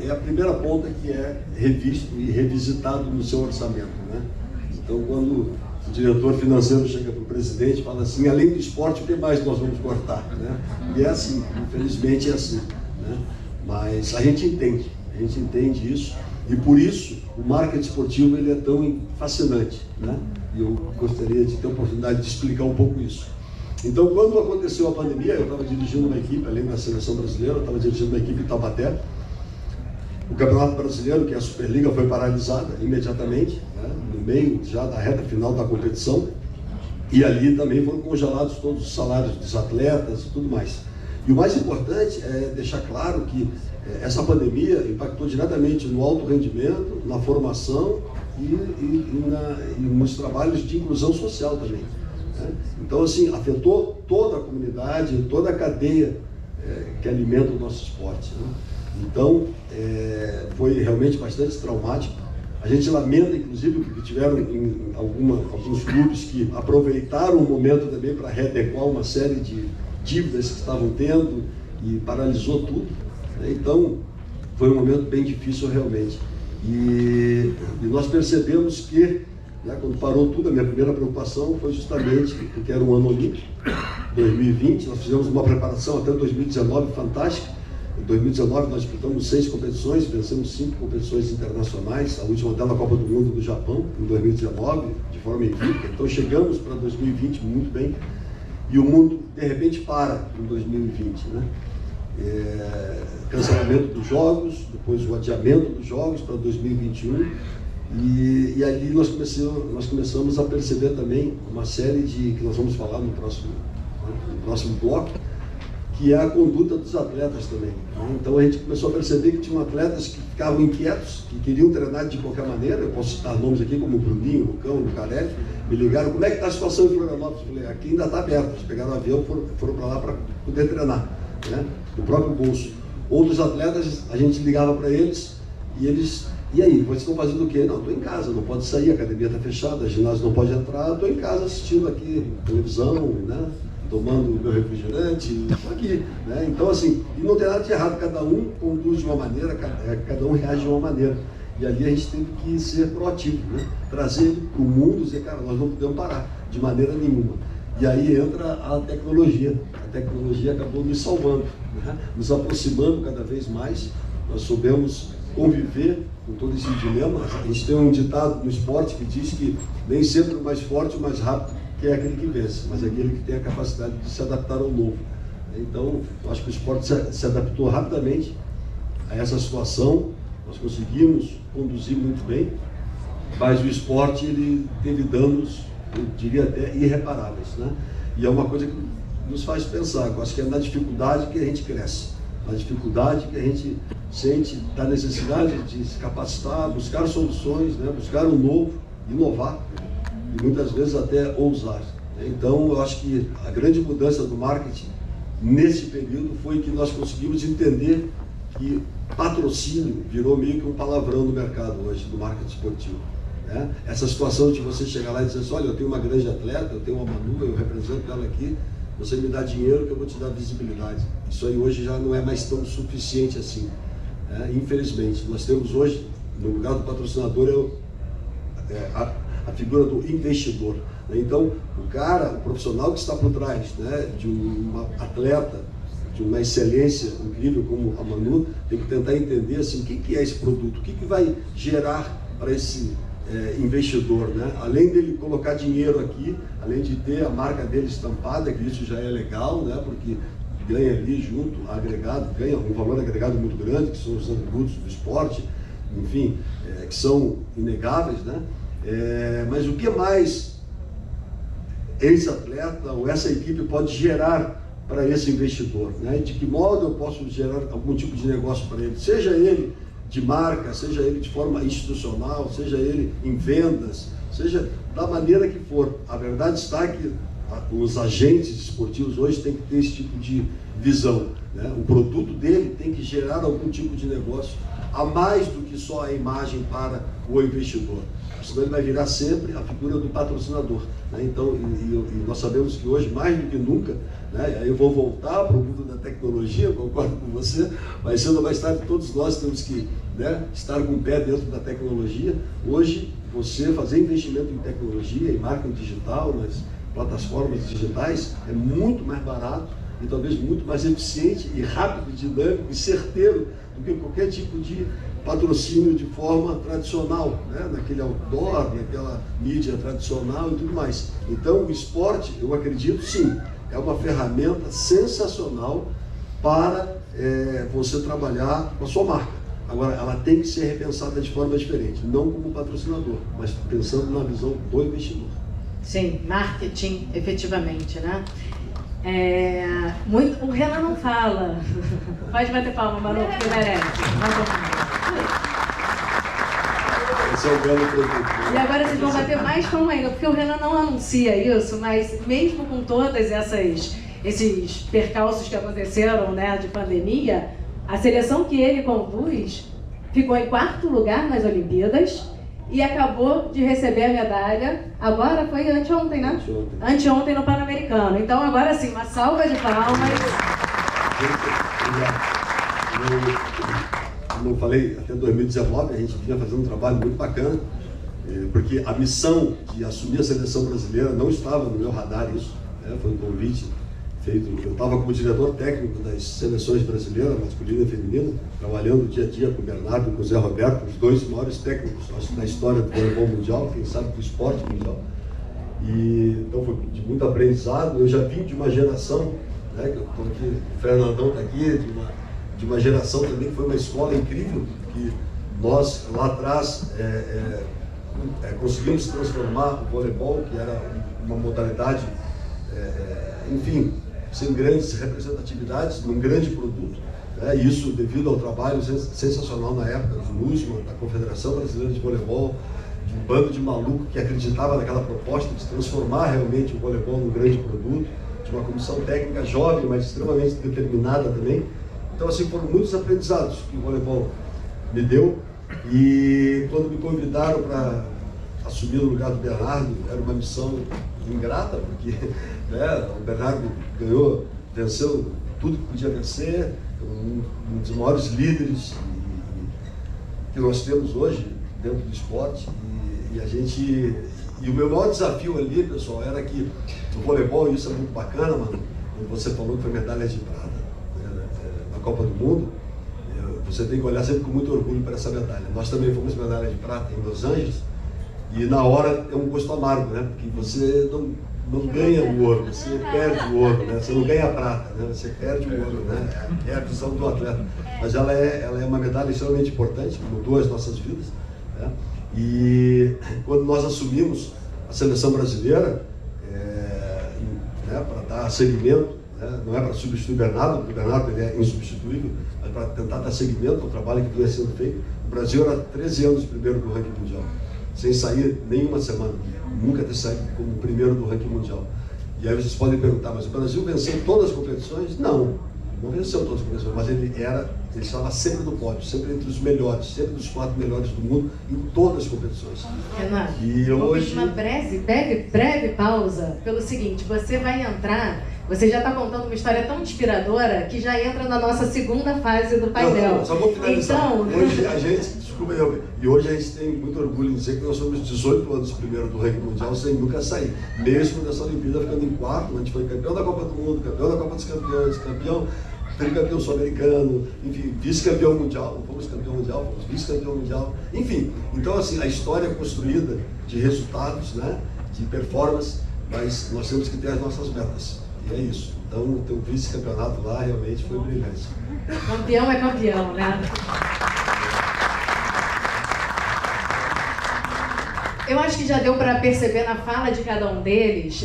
é a primeira ponta que é revisto e revisitado no seu orçamento, né? Então, quando o diretor financeiro chega para o presidente e fala assim, além do esporte, o que mais nós vamos cortar, né? E é assim, infelizmente é assim, né? Mas a gente entende isso, e por isso o marketing esportivo ele é tão fascinante, né? E eu gostaria de ter a oportunidade de explicar um pouco isso. Então, quando aconteceu a pandemia, eu estava dirigindo uma equipe, além da seleção brasileira, eu estava dirigindo uma equipe em Taubaté. O Campeonato Brasileiro, que é a Superliga, foi paralisada imediatamente, né, no meio já da reta final da competição, e ali também foram congelados todos os salários dos atletas e tudo mais. E o mais importante é deixar claro que essa pandemia impactou diretamente no alto rendimento, na formação e nos trabalhos de inclusão social também, né? Então, assim, afetou toda a comunidade, toda a cadeia que alimenta o nosso esporte, né? Então, foi realmente bastante traumático. A gente lamenta, inclusive, porque tiveram alguns clubes que aproveitaram o momento também para readequar uma série de dívidas que estavam tendo e paralisou tudo, né? Então, foi um momento bem difícil realmente. E nós percebemos que, né, quando parou tudo, a minha primeira preocupação foi justamente porque era um ano olímpico, 2020, nós fizemos uma preparação até 2019 fantástica. Em 2019 nós disputamos 6 competições, vencemos 5 competições internacionais, a última dela a Copa do Mundo do Japão, em 2019, de forma invicta. Então chegamos para 2020 muito bem, e o mundo de repente para em 2020, né? Cancelamento dos jogos, depois o adiamento dos jogos para 2021, e ali nós começamos a perceber também uma série de, que nós vamos falar no próximo bloco, que é a conduta dos atletas também, né? Então a gente começou a perceber que tinham atletas que ficavam inquietos, que queriam treinar de qualquer maneira. Eu posso citar nomes aqui como o Bruninho, o Lucão, o Lucarelli, me ligaram, como é que está a situação em Florianópolis? Eu falei, aqui ainda está aberto. Eles pegaram o avião e foram para lá para poder treinar, né, do próprio bolso. Outros atletas, a gente ligava para eles e eles, e aí, vocês estão fazendo o quê? Não, estou em casa, não pode sair, a academia está fechada, a ginásio não pode entrar, estou em casa assistindo aqui televisão, né, tomando meu refrigerante, estou aqui. Né? Então, assim, e não tem nada de errado, cada um conduz de uma maneira, cada um reage de uma maneira. E ali a gente teve que ser proativo, né? Trazer ele para o mundo e dizer, cara, nós não podemos parar, de maneira nenhuma. E aí entra a tecnologia. A tecnologia acabou nos salvando, né? Nos aproximando cada vez mais. Nós soubemos conviver com todo esse dilema. A gente tem um ditado no esporte que diz que nem sempre o mais forte, o mais rápido, que é aquele que vence, mas aquele que tem a capacidade de se adaptar ao novo. Então, eu acho que o esporte se adaptou rapidamente a essa situação. Nós conseguimos conduzir muito bem, mas o esporte ele teve danos, eu diria até irreparáveis, né? E é uma coisa que nos faz pensar. Eu acho que é na dificuldade que a gente cresce, na dificuldade que a gente sente da necessidade de se capacitar, buscar soluções, né? Buscar o novo, inovar e muitas vezes até ousar. Então, eu acho que a grande mudança do marketing nesse período foi que nós conseguimos entender que patrocínio virou meio que um palavrão no mercado hoje, do marketing esportivo. Né? Essa situação de você chegar lá e dizer assim, olha, eu tenho uma grande atleta, eu tenho uma Manu, eu represento ela aqui, você me dá dinheiro que eu vou te dar visibilidade. Isso aí hoje já não é mais tão suficiente assim. Né? Infelizmente, nós temos hoje, no lugar do patrocinador, a figura do investidor. Né? Então, o profissional que está por trás, né, de uma atleta, de uma excelência incrível como a Manu, tem que tentar entender assim, o que é esse produto, o que vai gerar para esse investidor, né? Além dele colocar dinheiro aqui, além de ter a marca dele estampada, que isso já é legal, né? Porque ganha ali junto, agregado, ganha um valor agregado muito grande, que são os atributos do esporte, enfim, que são inegáveis, né? Mas o que mais esse atleta ou essa equipe pode gerar para esse investidor, né? De que modo eu posso gerar algum tipo de negócio para ele, seja ele de marca, seja ele de forma institucional, seja ele em vendas, seja da maneira que for. A verdade está que os agentes esportivos hoje têm que ter esse tipo de visão, né? O produto dele tem que gerar algum tipo de negócio a mais do que só a imagem para o investidor. Senão ele vai virar sempre a figura do patrocinador, né? Então, e nós sabemos que hoje, mais do que nunca, né? Aí eu vou voltar para o mundo da tecnologia, concordo com você, mas cedo ou mais tarde todos nós temos que, né, estar com o pé dentro da tecnologia. Hoje, você fazer investimento em tecnologia, em marketing digital, nas plataformas digitais, é muito mais barato e talvez muito mais eficiente e rápido, dinâmico e certeiro do que qualquer tipo de patrocínio de forma tradicional, né? Naquele outdoor, naquela mídia tradicional e tudo mais. Então, o esporte, eu acredito sim, é uma ferramenta sensacional para você trabalhar com a sua marca. Agora, ela tem que ser repensada de forma diferente, não como patrocinador, mas pensando na visão do investidor. Sim, marketing, efetivamente, né? O Renan não fala. Pode bater palma, Manu, porque merece. Esse é o belo produto. E agora vocês vão bater mais palma ainda, porque o Renan não anuncia isso, mas mesmo com todas esses percalços que aconteceram, né, de pandemia, a seleção que ele conduz ficou em 4º lugar nas Olimpíadas e acabou de receber a medalha, agora foi anteontem, né? Anteontem no Pan-Americano. Então agora sim, uma salva de palmas. Como eu falei, até 2019 a gente vinha fazendo um trabalho muito bacana, porque a missão de assumir a seleção brasileira não estava no meu radar isso, né? Foi um convite feito, eu estava como diretor técnico das seleções brasileiras, masculina e feminina, trabalhando dia a dia com o Bernardo e com o Zé Roberto, os dois maiores técnicos, acho, da história do voleibol mundial, quem sabe do esporte mundial. E então foi de muito aprendizado. Eu já vim de uma geração, né, que eu estou aqui, o Fernandão está aqui, de uma geração também que foi uma escola incrível, que nós lá atrás conseguimos transformar o voleibol, que era uma modalidade, enfim, sem grandes representatividades, num grande produto, né? Isso devido ao trabalho sensacional na época do Nussmann, da Confederação Brasileira de Voleibol, de um bando de maluco que acreditava naquela proposta de transformar realmente o voleibol num grande produto. de uma comissão técnica jovem, mas extremamente determinada também. Então, assim, foram muitos aprendizados que o voleibol me deu. E quando me convidaram para assumir o lugar do Bernardo, era uma missão ingrata, porque né, o Bernardo venceu tudo que podia vencer, um dos maiores líderes que nós temos hoje dentro do esporte. E o meu maior desafio ali, pessoal, era que no voleibol, e isso é muito bacana, mano, quando você falou que foi medalha de prata, né, na Copa do Mundo, você tem que olhar sempre com muito orgulho para essa medalha. Nós também fomos medalha de prata em Los Angeles, e na hora é um gosto amargo, né? Porque você não ganha o ouro, você perde o ouro, né? Você não ganha a prata, né? Você perde o ouro, né? É a visão do atleta. Mas ela é uma medalha extremamente importante, mudou as nossas vidas, né? E quando nós assumimos a seleção brasileira, né, para dar seguimento, né? Não é para substituir o Bernardo, porque o Bernardo ele é insubstituível, mas para tentar dar seguimento ao trabalho que vinha sendo feito. O Brasil era 13 anos primeiro do ranking mundial, sem sair nenhuma semana, nunca ter saído como primeiro do ranking mundial. E aí vocês podem perguntar, mas o Brasil venceu todas as competições? Não venceu todas as competições, mas ele estava sempre no pódio, sempre entre os melhores, sempre dos 4 melhores do mundo, em todas as competições. Renato, e vou hoje... pedir uma breve pausa, pelo seguinte, você vai entrar, você já está contando uma história tão inspiradora que já entra na nossa segunda fase do painel. Não, só vou finalizar. Então... Hoje a gente, desculpa, e hoje a gente tem muito orgulho em dizer que nós somos 18 anos primeiro do ranking mundial sem nunca sair. Mesmo nessa Olimpíada ficando em quarto, a gente foi campeão da Copa do Mundo, campeão da Copa dos Campeões, tricampeão sul-americano, enfim, vice-campeão mundial, não fomos campeão mundial, fomos vice-campeão mundial, enfim. Então, assim, a história é construída de resultados, né, de performance, mas nós temos que ter as nossas metas, e é isso. Então, o teu vice-campeonato lá realmente foi brilhante. Campeão é campeão, né? Eu acho que já deu para perceber na fala de cada um deles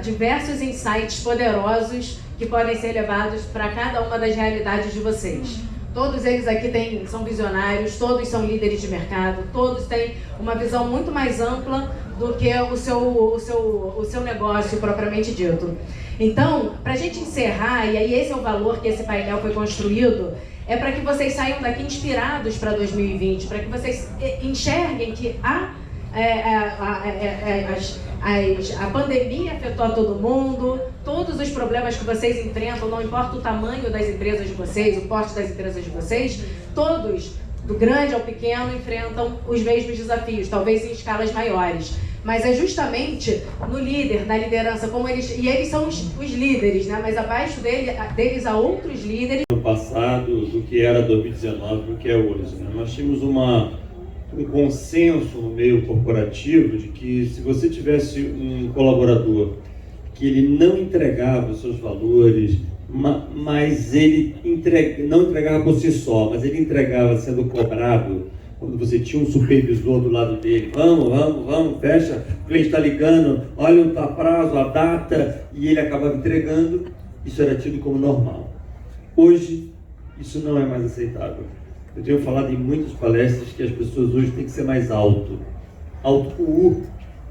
diversos insights poderosos que podem ser levados para cada uma das realidades de vocês. Todos eles aqui são visionários, todos são líderes de mercado, todos têm uma visão muito mais ampla do que o seu negócio propriamente dito. Então, para a gente encerrar, e aí esse é o valor que esse painel foi construído, é para que vocês saiam daqui inspirados para 2020, para que vocês enxerguem que a pandemia afetou a todo mundo, todos os problemas que vocês enfrentam, não importa o tamanho das empresas de vocês, o porte das empresas de vocês, todos, do grande ao pequeno, enfrentam os mesmos desafios, talvez em escalas maiores. Mas é justamente no líder, na liderança, como eles são os líderes, né? Mas abaixo deles há outros líderes. No passado, do que era 2019, do que é hoje, né? Nós tínhamos um consenso no meio corporativo de que se você tivesse um colaborador que ele não entregava os seus valores, mas ele não entregava por si só, mas ele entregava sendo cobrado, quando você tinha um supervisor do lado dele, vamos, fecha, o cliente está ligando, olha o prazo, a data, e ele acabava entregando, isso era tido como normal. Hoje, isso não é mais aceitável. Eu tenho falado em muitas palestras que as pessoas hoje têm que ser mais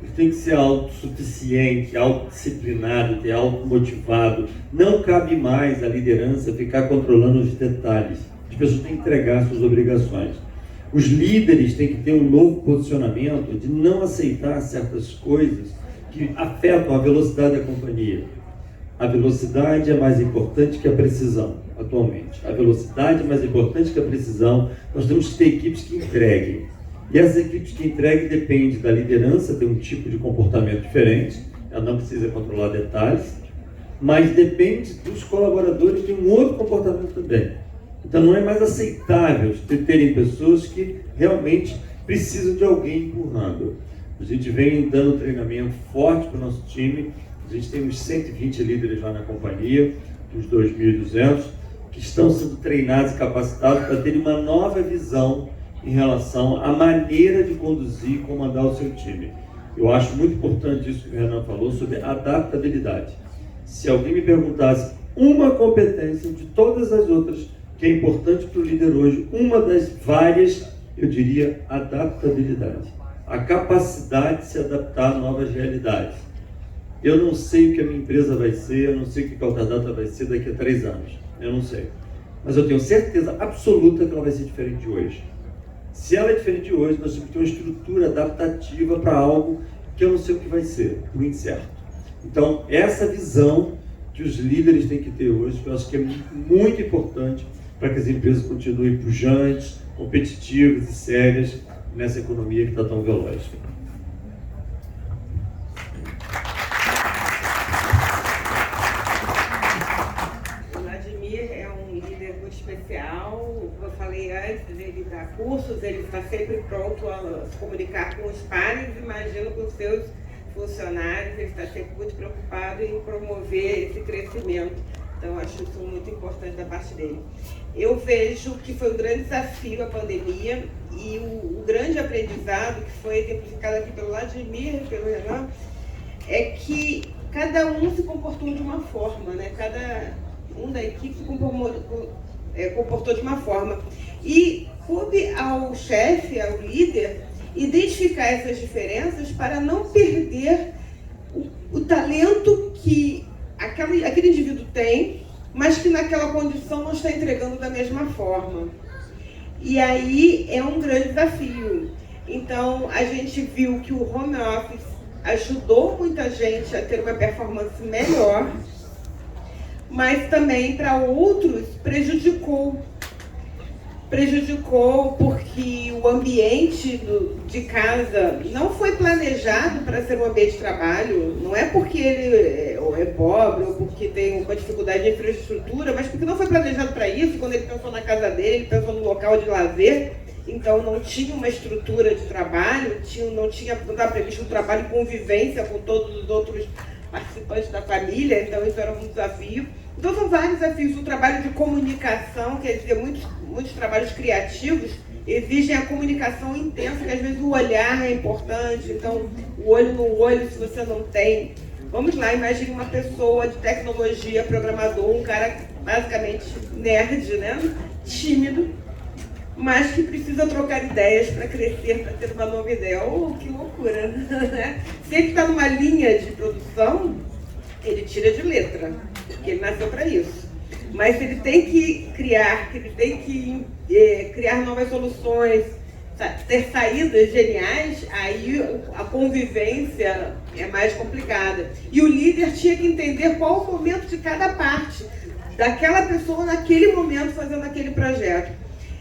eles têm que ser autossuficiente, autodisciplinado, ter automotivado. Não cabe mais a liderança ficar controlando os detalhes. As pessoas têm que entregar suas obrigações. Os líderes têm que ter um novo posicionamento de não aceitar certas coisas que afetam a velocidade da companhia. A velocidade é mais importante que a precisão, atualmente. A velocidade é mais importante que a precisão. Nós temos que ter equipes que entreguem. E as equipes que entreguem dependem da liderança, ter um tipo de comportamento diferente. Ela não precisa controlar detalhes. Mas depende dos colaboradores ter um outro comportamento também. Então não é mais aceitável terem pessoas que realmente precisam de alguém empurrando. A gente vem dando treinamento forte para o nosso time. A gente tem uns 120 líderes lá na companhia, uns 2.200, que estão sendo treinados e capacitados para terem uma nova visão em relação à maneira de conduzir e comandar o seu time. Eu acho muito importante isso que o Renan falou sobre adaptabilidade. Se alguém me perguntasse uma competência de todas as outras que é importante para o líder hoje, uma das várias, eu diria adaptabilidade. A capacidade de se adaptar a novas realidades. Eu não sei o que a minha empresa vai ser, eu não sei o que a Alterdata vai ser daqui a 3 anos. Eu não sei. Mas eu tenho certeza absoluta que ela vai ser diferente de hoje. Se ela é diferente de hoje, nós temos que ter uma estrutura adaptativa para algo que eu não sei o que vai ser, o incerto. Então, essa visão que os líderes têm que ter hoje, que eu acho que é muito importante para que as empresas continuem pujantes, competitivas e sérias nessa economia que está tão veloz. Especial, eu falei antes, ele dá cursos, ele está sempre pronto a se comunicar com os pares, imagino com os seus funcionários, ele está sempre muito preocupado em promover esse crescimento. Então, acho isso muito importante da parte dele. Eu vejo que foi um grande desafio a pandemia e o grande aprendizado que foi exemplificado aqui pelo Vladimir e pelo Renan é que cada um se comportou de uma forma, né? Cada um da equipe se comportou de uma forma. E coube ao chefe, ao líder, identificar essas diferenças para não perder o talento que aquele indivíduo tem, mas que naquela condição não está entregando da mesma forma. E aí é um grande desafio. Então, a gente viu que o home office ajudou muita gente a ter uma performance melhor, mas também para outros prejudicou. Prejudicou porque o ambiente de casa não foi planejado para ser um ambiente de trabalho. Não é porque ele é pobre ou porque tem uma dificuldade de infraestrutura, mas porque não foi planejado para isso. Quando ele pensou na casa dele, ele pensou no local de lazer. Então não tinha uma estrutura de trabalho, não estava previsto um trabalho de convivência com todos os outros participantes da família, então isso era um desafio. Então são vários desafios. O trabalho de comunicação, quer dizer, muitos trabalhos criativos exigem a comunicação intensa, que às vezes o olhar é importante, então o olho no olho, se você não tem. Vamos lá, imagine uma pessoa de tecnologia, programador, um cara basicamente nerd, né? Tímido, mas que precisa trocar ideias para crescer, para ter uma nova ideia. Oh, que loucura, né? Se ele está numa linha de produção, ele tira de letra, porque ele nasceu para isso. Mas se ele tem que criar, criar novas soluções, ter saídas geniais, aí a convivência é mais complicada. E o líder tinha que entender qual o momento de cada parte daquela pessoa naquele momento fazendo aquele projeto.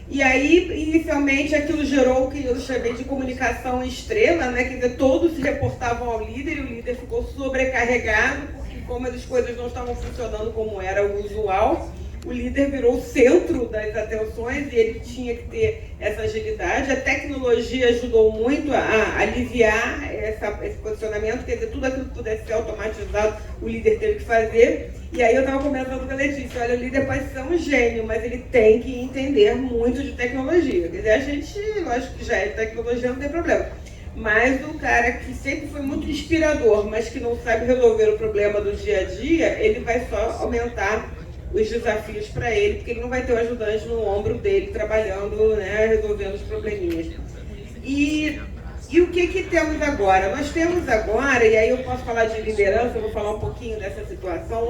E aí, inicialmente, aquilo gerou o que eu chamei de comunicação estrela, né? Quer dizer, todos se reportavam ao líder e o líder ficou sobrecarregado, porque como as coisas não estavam funcionando como era o usual, o líder virou o centro das atenções e ele tinha que ter essa agilidade. A tecnologia ajudou muito a aliviar esse posicionamento, quer dizer, tudo aquilo que pudesse ser automatizado, o líder teve que fazer. E aí eu estava comentando com a Letícia, olha, o líder pode ser um gênio, mas ele tem que entender muito de tecnologia. Quer dizer, a gente, lógico que já é de tecnologia, não tem problema. Mas o cara que sempre foi muito inspirador, mas que não sabe resolver o problema do dia a dia, ele vai só aumentar os desafios para ele, porque ele não vai ter o ajudante no ombro dele trabalhando, né, resolvendo os probleminhas. E o que temos agora? Nós temos agora, e aí eu posso falar de liderança, eu vou falar um pouquinho dessa situação.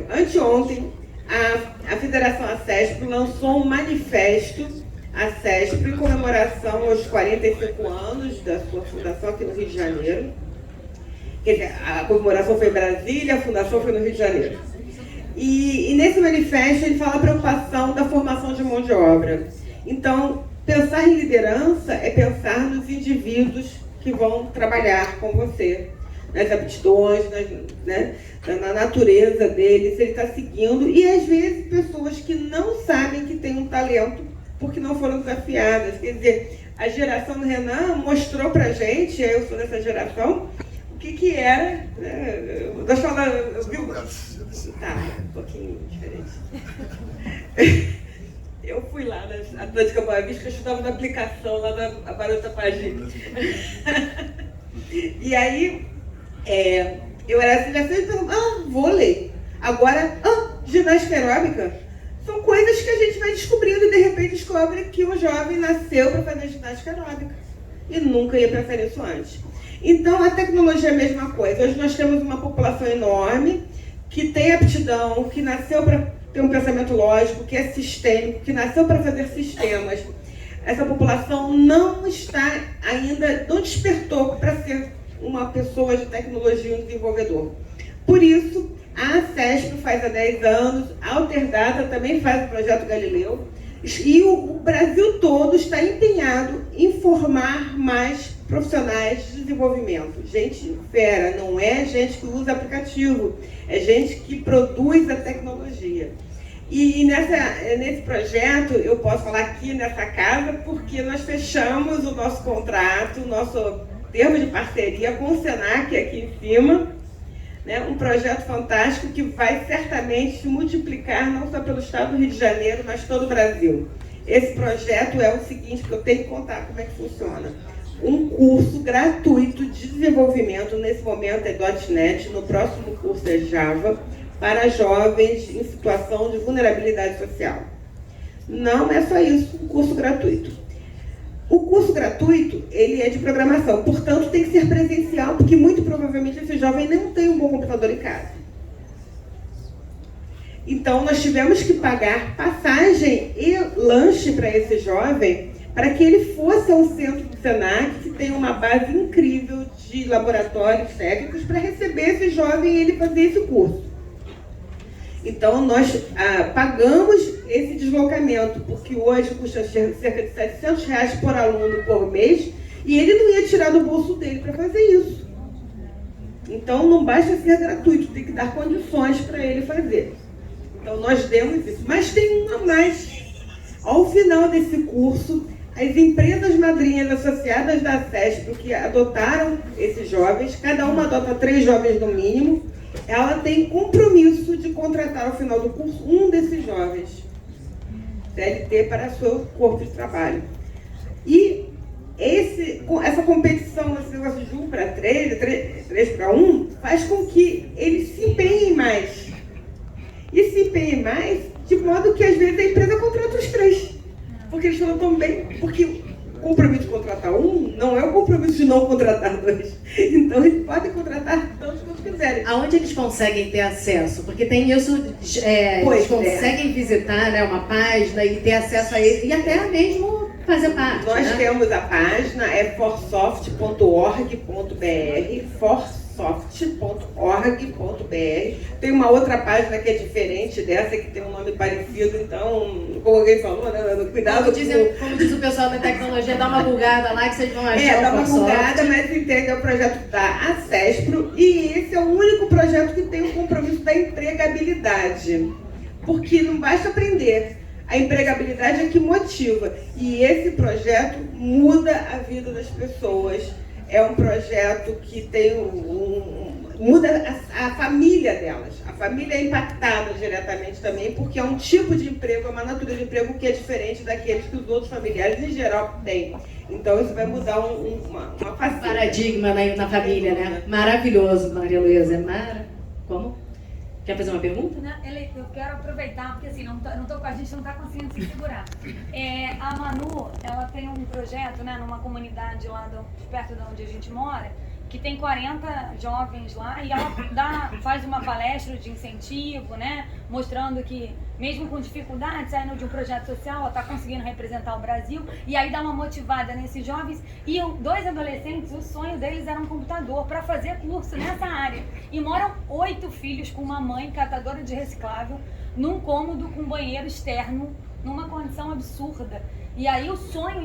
Anteontem, a Federação ACESP lançou um manifesto, ACESP, em comemoração aos 45 anos da sua fundação aqui no Rio de Janeiro. Quer dizer, a comemoração foi em Brasília, a fundação foi no Rio de Janeiro. E nesse manifesto ele fala a preocupação da formação de mão de obra. Então, pensar em liderança é pensar nos indivíduos que vão trabalhar com você, nas aptidões, na natureza deles, ele está seguindo. E às vezes pessoas que não sabem que tem um talento porque não foram desafiadas. Quer dizer, a geração do Renan mostrou pra gente, eu sou dessa geração, o que era, né? Nós falamos, viu? Tá, um pouquinho diferente. Eu fui lá na Atlântica Boa Vista, eu estudava na aplicação lá da Barota Pagini. E aí, eu era assim, vôlei. Agora, ginástica aeróbica. São coisas que a gente vai descobrindo e de repente descobre que um jovem nasceu para fazer ginástica aeróbica. e nunca ia pensar nisso antes. Então, a tecnologia é a mesma coisa. Hoje nós temos uma população enorme que tem aptidão, que nasceu para ter um pensamento lógico, que é sistêmico, que nasceu para fazer sistemas. Essa população não está ainda, não despertou para ser uma pessoa de tecnologia, um desenvolvedor. Por isso, a CESP faz há 10 anos, a Alterdata também faz o projeto Galileu, e o Brasil todo está empenhado em formar mais profissionais de desenvolvimento. Gente fera, não é gente que usa aplicativo, é gente que produz a tecnologia. E nesse projeto, eu posso falar aqui nessa casa, porque nós fechamos o nosso contrato, o nosso termo de parceria com o Senac aqui em cima, né? Um projeto fantástico que vai certamente se multiplicar não só pelo estado do Rio de Janeiro, mas todo o Brasil. Esse projeto é o seguinte, que eu tenho que contar como é que funciona. Um curso gratuito de desenvolvimento, nesse momento é .NET, no próximo curso é Java, para jovens em situação de vulnerabilidade social. Não é só isso, um curso gratuito. O curso gratuito, ele é de programação, portanto tem que ser presencial, porque muito provavelmente esse jovem não tem um bom computador em casa. Então nós tivemos que pagar passagem e lanche para esse jovem, para que ele fosse ao centro do Senac, que tem uma base incrível de laboratórios técnicos, para receber esse jovem e ele fazer esse curso. Então, nós pagamos esse deslocamento, porque hoje custa cerca de R$700 por aluno por mês, e ele não ia tirar do bolso dele para fazer isso. Então, não basta ser gratuito, tem que dar condições para ele fazer. Então, nós demos isso. Mas tem uma a mais. Ao final desse curso, as empresas madrinhas associadas da CESP, que adotaram esses jovens, cada uma adota 3 jovens no mínimo, ela tem compromisso de contratar ao final do curso um desses jovens CLT para seu corpo de trabalho. E essa competição, esse negócio de 1 para 3, 3 para 1, faz com que eles se empenhem mais. E se empenhem mais de modo que às vezes a empresa contrata os 3. Porque eles falam tão bem, porque o compromisso de contratar um não é o compromisso de não contratar 2. Então eles podem contratar tantos quanto quiserem. Aonde eles conseguem ter acesso? Porque tem isso, eles conseguem visitar, né, uma página e ter acesso a ele, e até mesmo fazer parte. Nós temos a página, é forsoft.org.br, forsoft.org.br. Tem uma outra página que é diferente dessa, que tem um nome parecido, então, como alguém falou, né, cuidado como diz o pessoal da tecnologia, dá uma bugada lá que vocês vão achar. Dá uma bugada, mas entende, é o projeto da ACESPRO, e esse é o único projeto que tem o compromisso da empregabilidade, porque não basta aprender. A empregabilidade é que motiva, e esse projeto muda a vida das pessoas. É um projeto que tem muda a família delas. A família é impactada diretamente também, porque é um tipo de emprego, é uma natureza de emprego que é diferente daqueles que os outros familiares em geral têm. Então isso vai mudar uma paradigma na família, né? Maravilhoso, Maria Luísa. Como? Quer fazer uma pergunta? Não, eu quero aproveitar, porque assim, a gente não está conseguindo se segurar. A Manu, ela tem um projeto, né, numa comunidade lá perto de onde a gente mora, que tem 40 jovens lá, e ela faz uma palestra de incentivo, né, mostrando que, mesmo com dificuldade, saindo de um projeto social, ela está conseguindo representar o Brasil, e aí dá uma motivada nesses jovens. E 2 adolescentes, o sonho deles era um computador para fazer curso nessa área. E moram 8 filhos com uma mãe catadora de reciclável, num cômodo com banheiro externo, numa condição absurda. E aí o sonho,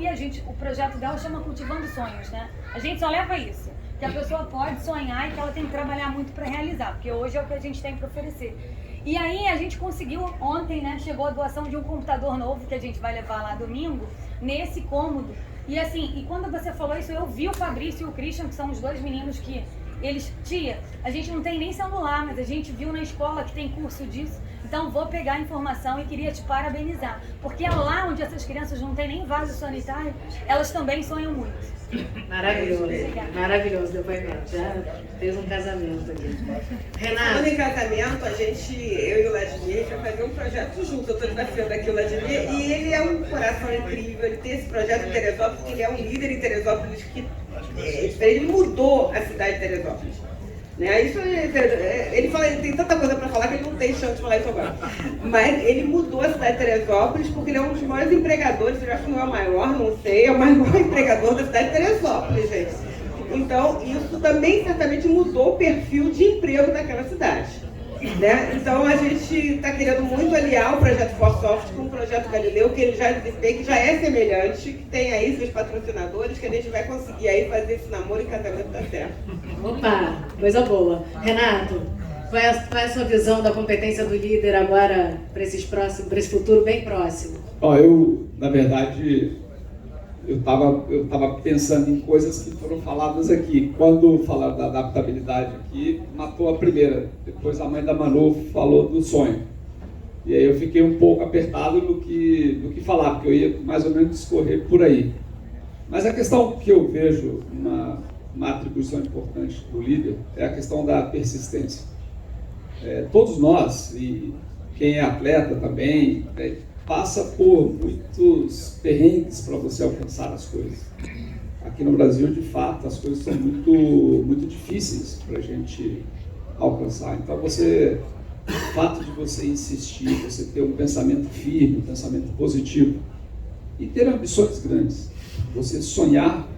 o projeto dela chama Cultivando Sonhos, né? A gente só leva isso, que a pessoa pode sonhar e que ela tem que trabalhar muito para realizar, porque hoje é o que a gente tem para oferecer. E aí a gente conseguiu, ontem, né, chegou a doação de um computador novo que a gente vai levar lá domingo, nesse cômodo. E assim, e quando você falou isso, eu vi o Fabrício e o Christian, que são os 2 meninos que eles, tia, a gente não tem nem celular, mas a gente viu na escola que tem curso disso. Então vou pegar a informação e queria te parabenizar, porque é lá onde essas crianças não têm nem vaso sanitário, elas também sonham muito. Maravilhoso, maravilhoso depoimento. Já fez um casamento aqui. Renato. Falando em casamento, eu e o Vladimir, já fazer um projeto junto. Eu estou desafiando aqui o Vladimir e ele é um coração incrível. Ele tem esse projeto em Teresópolis, porque ele é um líder em Teresópolis que ele mudou a cidade de Teresópolis. Né? Isso, ele tem tanta coisa para falar que ele não tem chance de falar isso agora. Mas ele mudou a cidade de Teresópolis porque ele é um dos maiores empregadores, eu acho que não é o maior, não sei, é o maior empregador da cidade de Teresópolis, gente. Então, isso também certamente mudou o perfil de emprego daquela cidade. Né? Então, a gente está querendo muito aliar o projeto ForSoft com o projeto Galileu, que ele já tem, que já é semelhante, que tem aí seus patrocinadores, que a gente vai conseguir aí fazer esse namoro e casamento dar certo. Opa, coisa boa. Renato, qual é a sua visão da competência do líder agora para esse futuro bem próximo? Na verdade, eu tava pensando em coisas que foram faladas aqui. Quando falaram da adaptabilidade aqui, matou a primeira. Depois a mãe da Manu falou do sonho. E aí eu fiquei um pouco apertado do que falar, porque eu ia mais ou menos discorrer por aí. Mas a questão que eu vejo, uma atribuição importante do líder, é a questão da persistência. Todos nós, e quem é atleta também, passa por muitos perrengues para você alcançar as coisas. Aqui no Brasil, de fato, as coisas são muito, muito difíceis para a gente alcançar. Então, o fato de você insistir, você ter um pensamento firme, um pensamento positivo e ter ambições grandes, você sonhar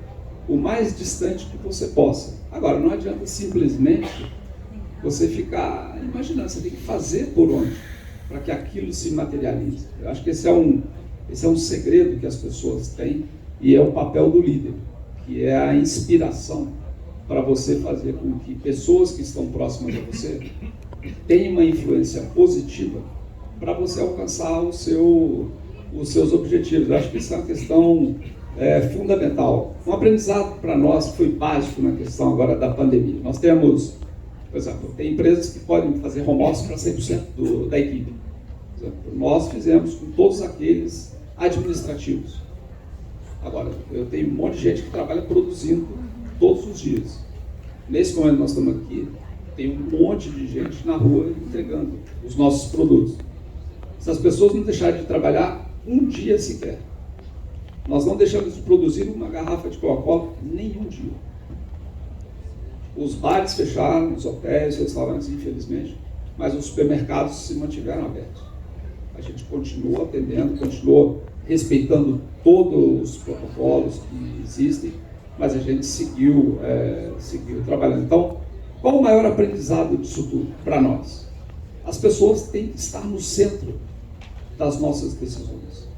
o mais distante que você possa. Agora, não adianta simplesmente você ficar imaginando, você tem que fazer por onde, para que aquilo se materialize. Eu acho que esse é um segredo que as pessoas têm e é o papel do líder, que é a inspiração para você fazer com que pessoas que estão próximas a você tenham uma influência positiva para você alcançar os seus objetivos. Eu acho que isso é uma questão fundamental. Um aprendizado para nós foi básico na questão agora da pandemia. Nós temos, por exemplo, tem empresas que podem fazer home office para 100% da equipe. Por exemplo, nós fizemos com todos aqueles administrativos. Agora, eu tenho um monte de gente que trabalha produzindo todos os dias. Nesse momento nós estamos aqui, tem um monte de gente na rua entregando os nossos produtos. Se as pessoas não deixarem de trabalhar um dia sequer, nós não deixamos de produzir uma garrafa de Coca-Cola nenhum dia. Os bares fecharam, os hotéis, os restaurantes, infelizmente, mas os supermercados se mantiveram abertos. A gente continuou atendendo, continuou respeitando todos os protocolos que existem, mas a gente seguiu trabalhando. Então, qual o maior aprendizado disso tudo para nós? As pessoas têm que estar no centro das nossas decisões.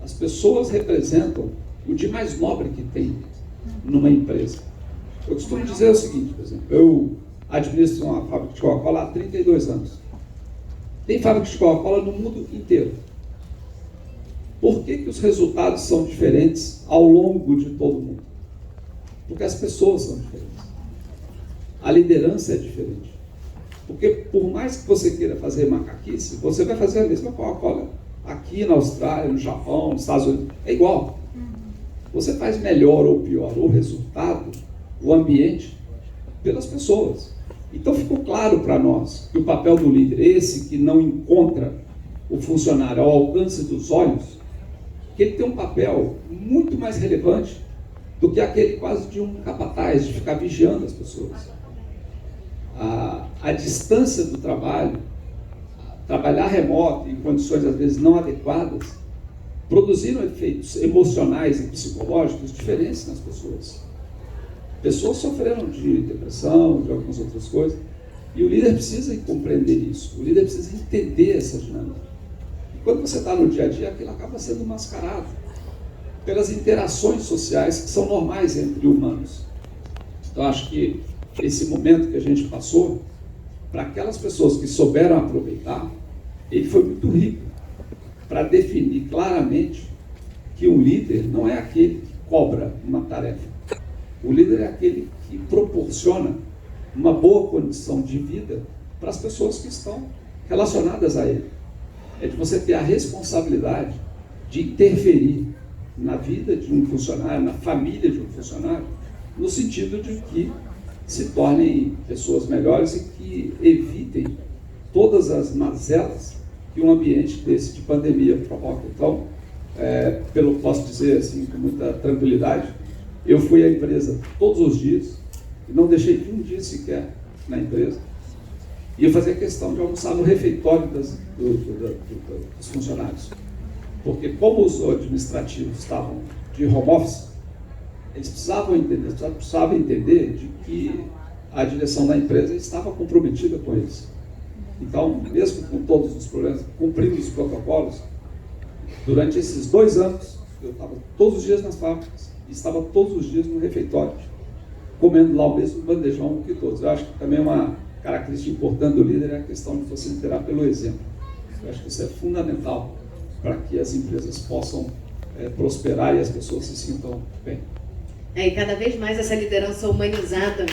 As pessoas representam o de mais nobre que tem numa empresa. Eu costumo dizer o seguinte, por exemplo, eu administro uma fábrica de Coca-Cola há 32 anos. Tem fábrica de Coca-Cola no mundo inteiro. Por que os resultados são diferentes ao longo de todo o mundo? Porque as pessoas são diferentes. A liderança é diferente. Porque por mais que você queira fazer macaquice, você vai fazer a mesma Coca-Cola aqui na Austrália, no Japão, nos Estados Unidos. É igual. Você faz melhor ou pior o resultado, o ambiente, pelas pessoas. Então ficou claro para nós que o papel do líder, esse que não encontra o funcionário ao alcance dos olhos, que ele tem um papel muito mais relevante do que aquele quase de um capataz, de ficar vigiando as pessoas. A distância do trabalho, trabalhar remoto em condições às vezes não adequadas, produziram efeitos emocionais e psicológicos diferentes nas pessoas. Pessoas sofreram de depressão, de algumas outras coisas, e o líder precisa compreender isso, o líder precisa entender essa dinâmica. E quando você está no dia a dia, aquilo acaba sendo mascarado pelas interações sociais que são normais entre humanos. Então, acho que esse momento que a gente passou, para aquelas pessoas que souberam aproveitar, ele foi muito rico para definir claramente que um líder não é aquele que cobra uma tarefa. O líder é aquele que proporciona uma boa condição de vida para as pessoas que estão relacionadas a ele. É de você ter a responsabilidade de interferir na vida de um funcionário, na família de um funcionário, no sentido de que se tornem pessoas melhores e que evitem todas as mazelas que um ambiente desse de pandemia provoca. Então, posso dizer assim, com muita tranquilidade, eu fui à empresa todos os dias, e não deixei um dia sequer na empresa, e eu fazia questão de almoçar no refeitório dos funcionários. Porque como os administrativos estavam de home office, eles precisavam entender de que a direção da empresa estava comprometida com eles. Então, mesmo com todos os problemas, cumprindo os protocolos, durante esses 2 anos, eu estava todos os dias nas fábricas e estava todos os dias no refeitório, comendo lá o mesmo bandejão que todos. Eu acho que também uma característica importante do líder é a questão de você liderar pelo exemplo. Eu acho que isso é fundamental para que as empresas possam prosperar e as pessoas se sintam bem. E cada vez mais essa liderança humanizada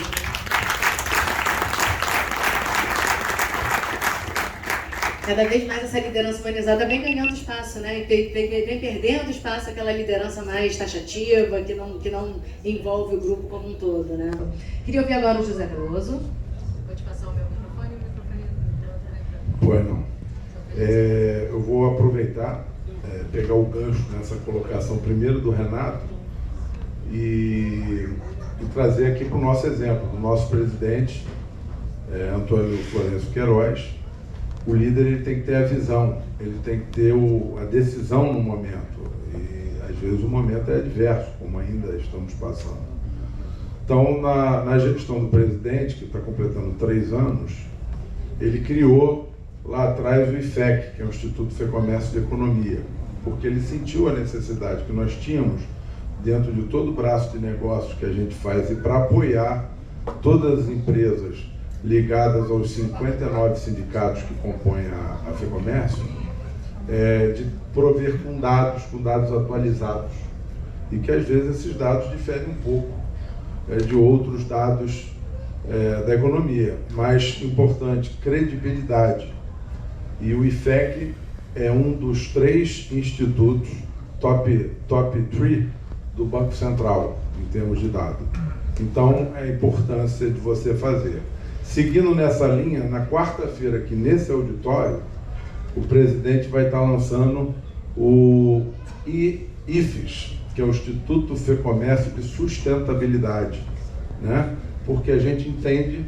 vem ganhando espaço, né? E vem perdendo espaço aquela liderança mais taxativa, que não envolve o grupo como um todo, né? Queria ouvir agora o José Veloso. Vou te passar o meu microfone. Pois não. Eu vou aproveitar, pegar o gancho nessa colocação primeiro do Renato e trazer aqui para o nosso exemplo, do nosso presidente, Antônio Florencio Queiroz. O líder ele tem que ter a visão, ele tem que ter a decisão no momento. E às vezes o momento é adverso, como ainda estamos passando. Então, na gestão do presidente, que está completando 3 anos, ele criou lá atrás o IFEC, que é o Instituto Fecomércio de Economia, porque ele sentiu a necessidade que nós tínhamos dentro de todo o braço de negócios que a gente faz e para apoiar todas as empresas ligadas aos 59 sindicatos que compõem a Fecomércio, de prover com dados atualizados, e que às vezes esses dados diferem um pouco de outros dados da economia. Mais importante, credibilidade. E o IFEC é um dos 3 institutos top 3 do Banco Central, em termos de dados. Então, é a importância de você fazer. Seguindo nessa linha, na quarta-feira, aqui nesse auditório, o presidente vai estar lançando o IFES, que é o Instituto Fecomércio de Sustentabilidade, né? Porque a gente entende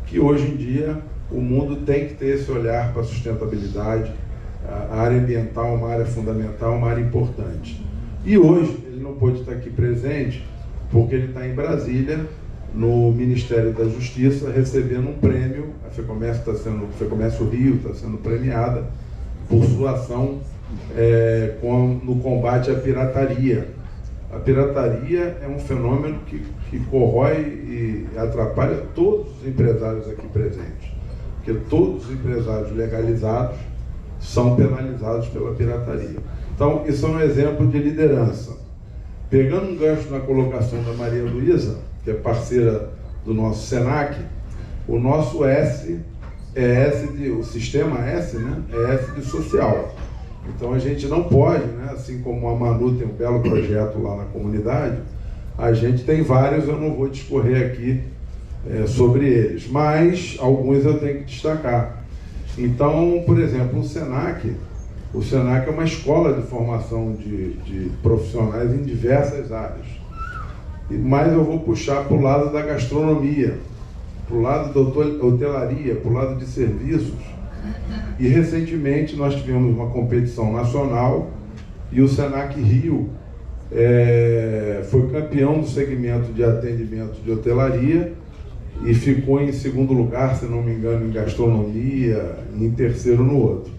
que hoje em dia o mundo tem que ter esse olhar para a sustentabilidade. A área ambiental é uma área fundamental, uma área importante. E hoje ele não pôde estar aqui presente porque ele está em Brasília, no Ministério da Justiça, recebendo um prêmio. A Fecomércio Rio está sendo premiada por sua ação no combate à pirataria. A pirataria é um fenômeno que corrói e atrapalha todos os empresários aqui presentes, porque todos os empresários legalizados são penalizados pela pirataria. Então, isso é um exemplo de liderança. Pegando um gancho na colocação da Maria Luísa, que é parceira do nosso SENAC, o nosso S o sistema S, né, é S de social. Então a gente não pode, né, assim como a Manu tem um belo projeto lá na comunidade, a gente tem vários, eu não vou discorrer aqui sobre eles, mas alguns eu tenho que destacar. Então, por exemplo, o SENAC é uma escola de formação de profissionais em diversas áreas. Mas eu vou puxar para o lado da gastronomia, para o lado da hotelaria, para o lado de serviços. E recentemente nós tivemos uma competição nacional e o SENAC Rio foi campeão do segmento de atendimento de hotelaria e ficou em 2º lugar, se não me engano, em gastronomia, e em 3º no outro.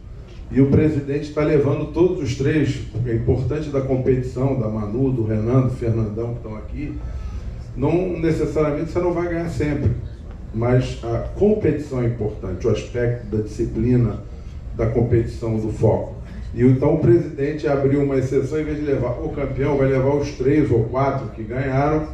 E o presidente está levando todos os 3, porque é importante da competição, da Manu, do Renan, do Fernandão, que estão aqui, não necessariamente você não vai ganhar sempre, mas a competição é importante, o aspecto da disciplina, da competição, do foco. E então o presidente abriu uma exceção, em vez de levar o campeão, vai levar os 3 ou 4 que ganharam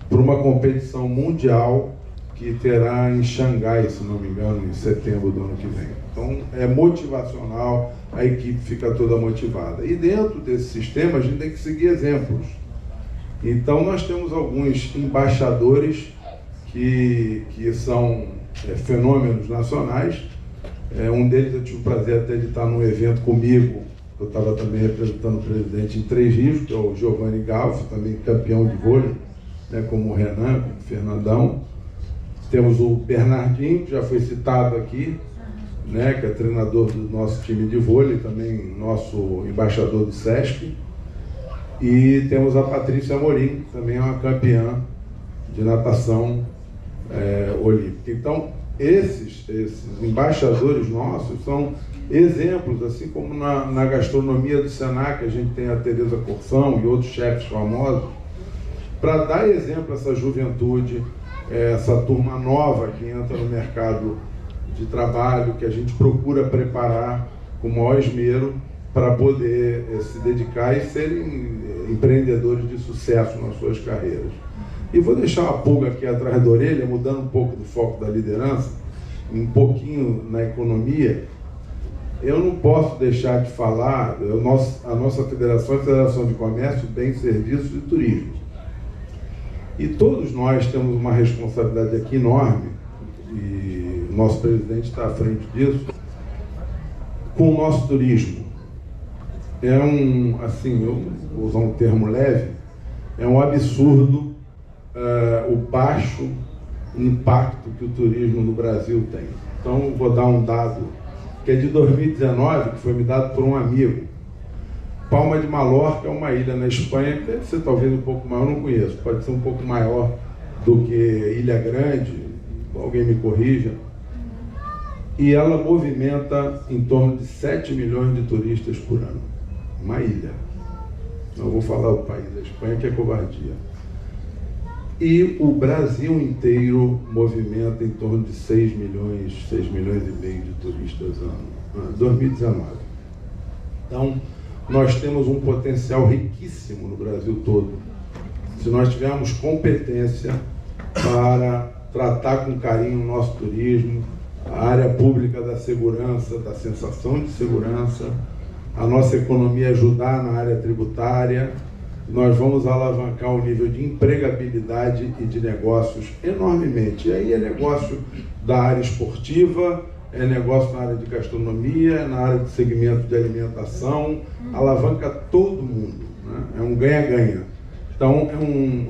para uma competição mundial que terá em Xangai, se não me engano, em setembro do ano que vem. Então, é motivacional, a equipe fica toda motivada. E dentro desse sistema, a gente tem que seguir exemplos. Então, nós temos alguns embaixadores que são fenômenos nacionais. Um deles eu tive o prazer até de estar num evento comigo. Eu estava também representando o presidente em Três Rios, que é o Giovanni Galfi, também campeão de vôlei, né, como o Renan, como o Fernandão. Temos o Bernardinho, que já foi citado aqui, né, que é treinador do nosso time de vôlei, também nosso embaixador do SESC. E temos a Patrícia Amorim, que também é uma campeã de natação olímpica. Então, esses embaixadores nossos são exemplos, assim como na gastronomia do Senac, a gente tem a Tereza Corção e outros chefes famosos, para dar exemplo a essa juventude, essa turma nova que entra no mercado de trabalho, que a gente procura preparar com o maior esmero para poder se dedicar e serem empreendedores de sucesso nas suas carreiras. E vou deixar uma pulga aqui atrás da orelha, mudando um pouco do foco da liderança, um pouquinho na economia. Eu não posso deixar de falar, a nossa federação é a Federação de Comércio, Bens, Serviços e Turismo. E todos nós temos uma responsabilidade aqui enorme, e o nosso presidente está à frente disso, com o nosso turismo. Assim, eu vou usar um termo leve, é um absurdo o baixo impacto que o turismo no Brasil tem. Então, vou dar um dado que é de 2019, que foi me dado por um amigo. Palma de Mallorca é uma ilha na Espanha, que deve ser talvez um pouco maior, eu não conheço, pode ser um pouco maior do que Ilha Grande, alguém me corrija. E ela movimenta em torno de 7 milhões de turistas por ano. Uma ilha. Não vou falar o país da Espanha, que é covardia. E o Brasil inteiro movimenta em torno de 6 milhões e meio de turistas ano, 2019. Então, nós temos um potencial riquíssimo no Brasil todo. Se nós tivermos competência para tratar com carinho o nosso turismo, a área pública da segurança, da sensação de segurança, a nossa economia ajudar na área tributária, nós vamos alavancar o nível de empregabilidade e de negócios enormemente. E aí é negócio da área esportiva, é negócio na área de gastronomia, na área de segmento de alimentação, alavanca todo mundo, né? É um ganha-ganha. Então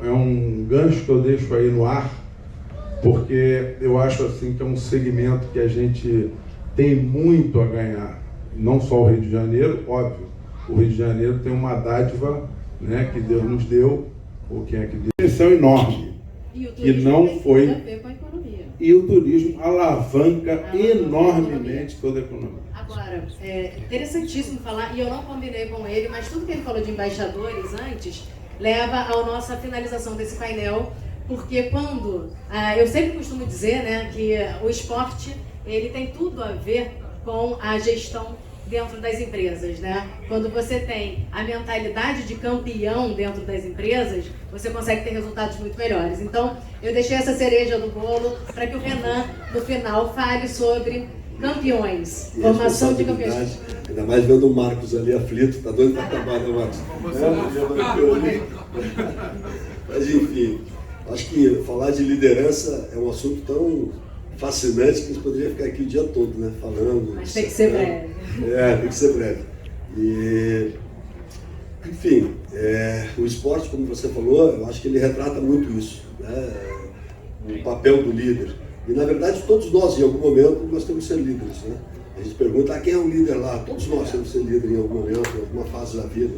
é um gancho que eu deixo aí no ar, porque eu acho assim que é um segmento que a gente tem muito a ganhar. Não só o Rio de Janeiro, óbvio, o Rio de Janeiro tem uma dádiva, né, que Deus nos deu, ou quem é que deu, potencial enorme, que não foi, e o turismo alavanca enormemente toda a economia. Agora, é interessantíssimo falar, e eu não combinei com ele, mas tudo que ele falou de embaixadores antes, leva à nossa finalização desse painel, porque quando, eu sempre costumo dizer, né, que o esporte, ele tem tudo a ver com a gestão dentro das empresas, né? Quando você tem a mentalidade de campeão dentro das empresas, você consegue ter resultados muito melhores. Então, eu deixei essa cereja do bolo para que o Renan, no final, fale sobre campeões, formação de campeões. Ainda mais vendo o Marcos ali aflito, tá doido para acabar, né, Marcos? Mas, enfim, acho que falar de liderança é um assunto tão fascinante que a gente poderia ficar aqui o dia todo, né, falando. Mas tem que ser breve. Tem que ser breve. E, enfim, o esporte, como você falou, eu acho que ele retrata muito isso, né, o papel do líder. E, na verdade, todos nós, em algum momento, nós temos que ser líderes, né? A gente pergunta, quem é o líder lá? Todos nós temos que ser líder em algum momento, em alguma fase da vida,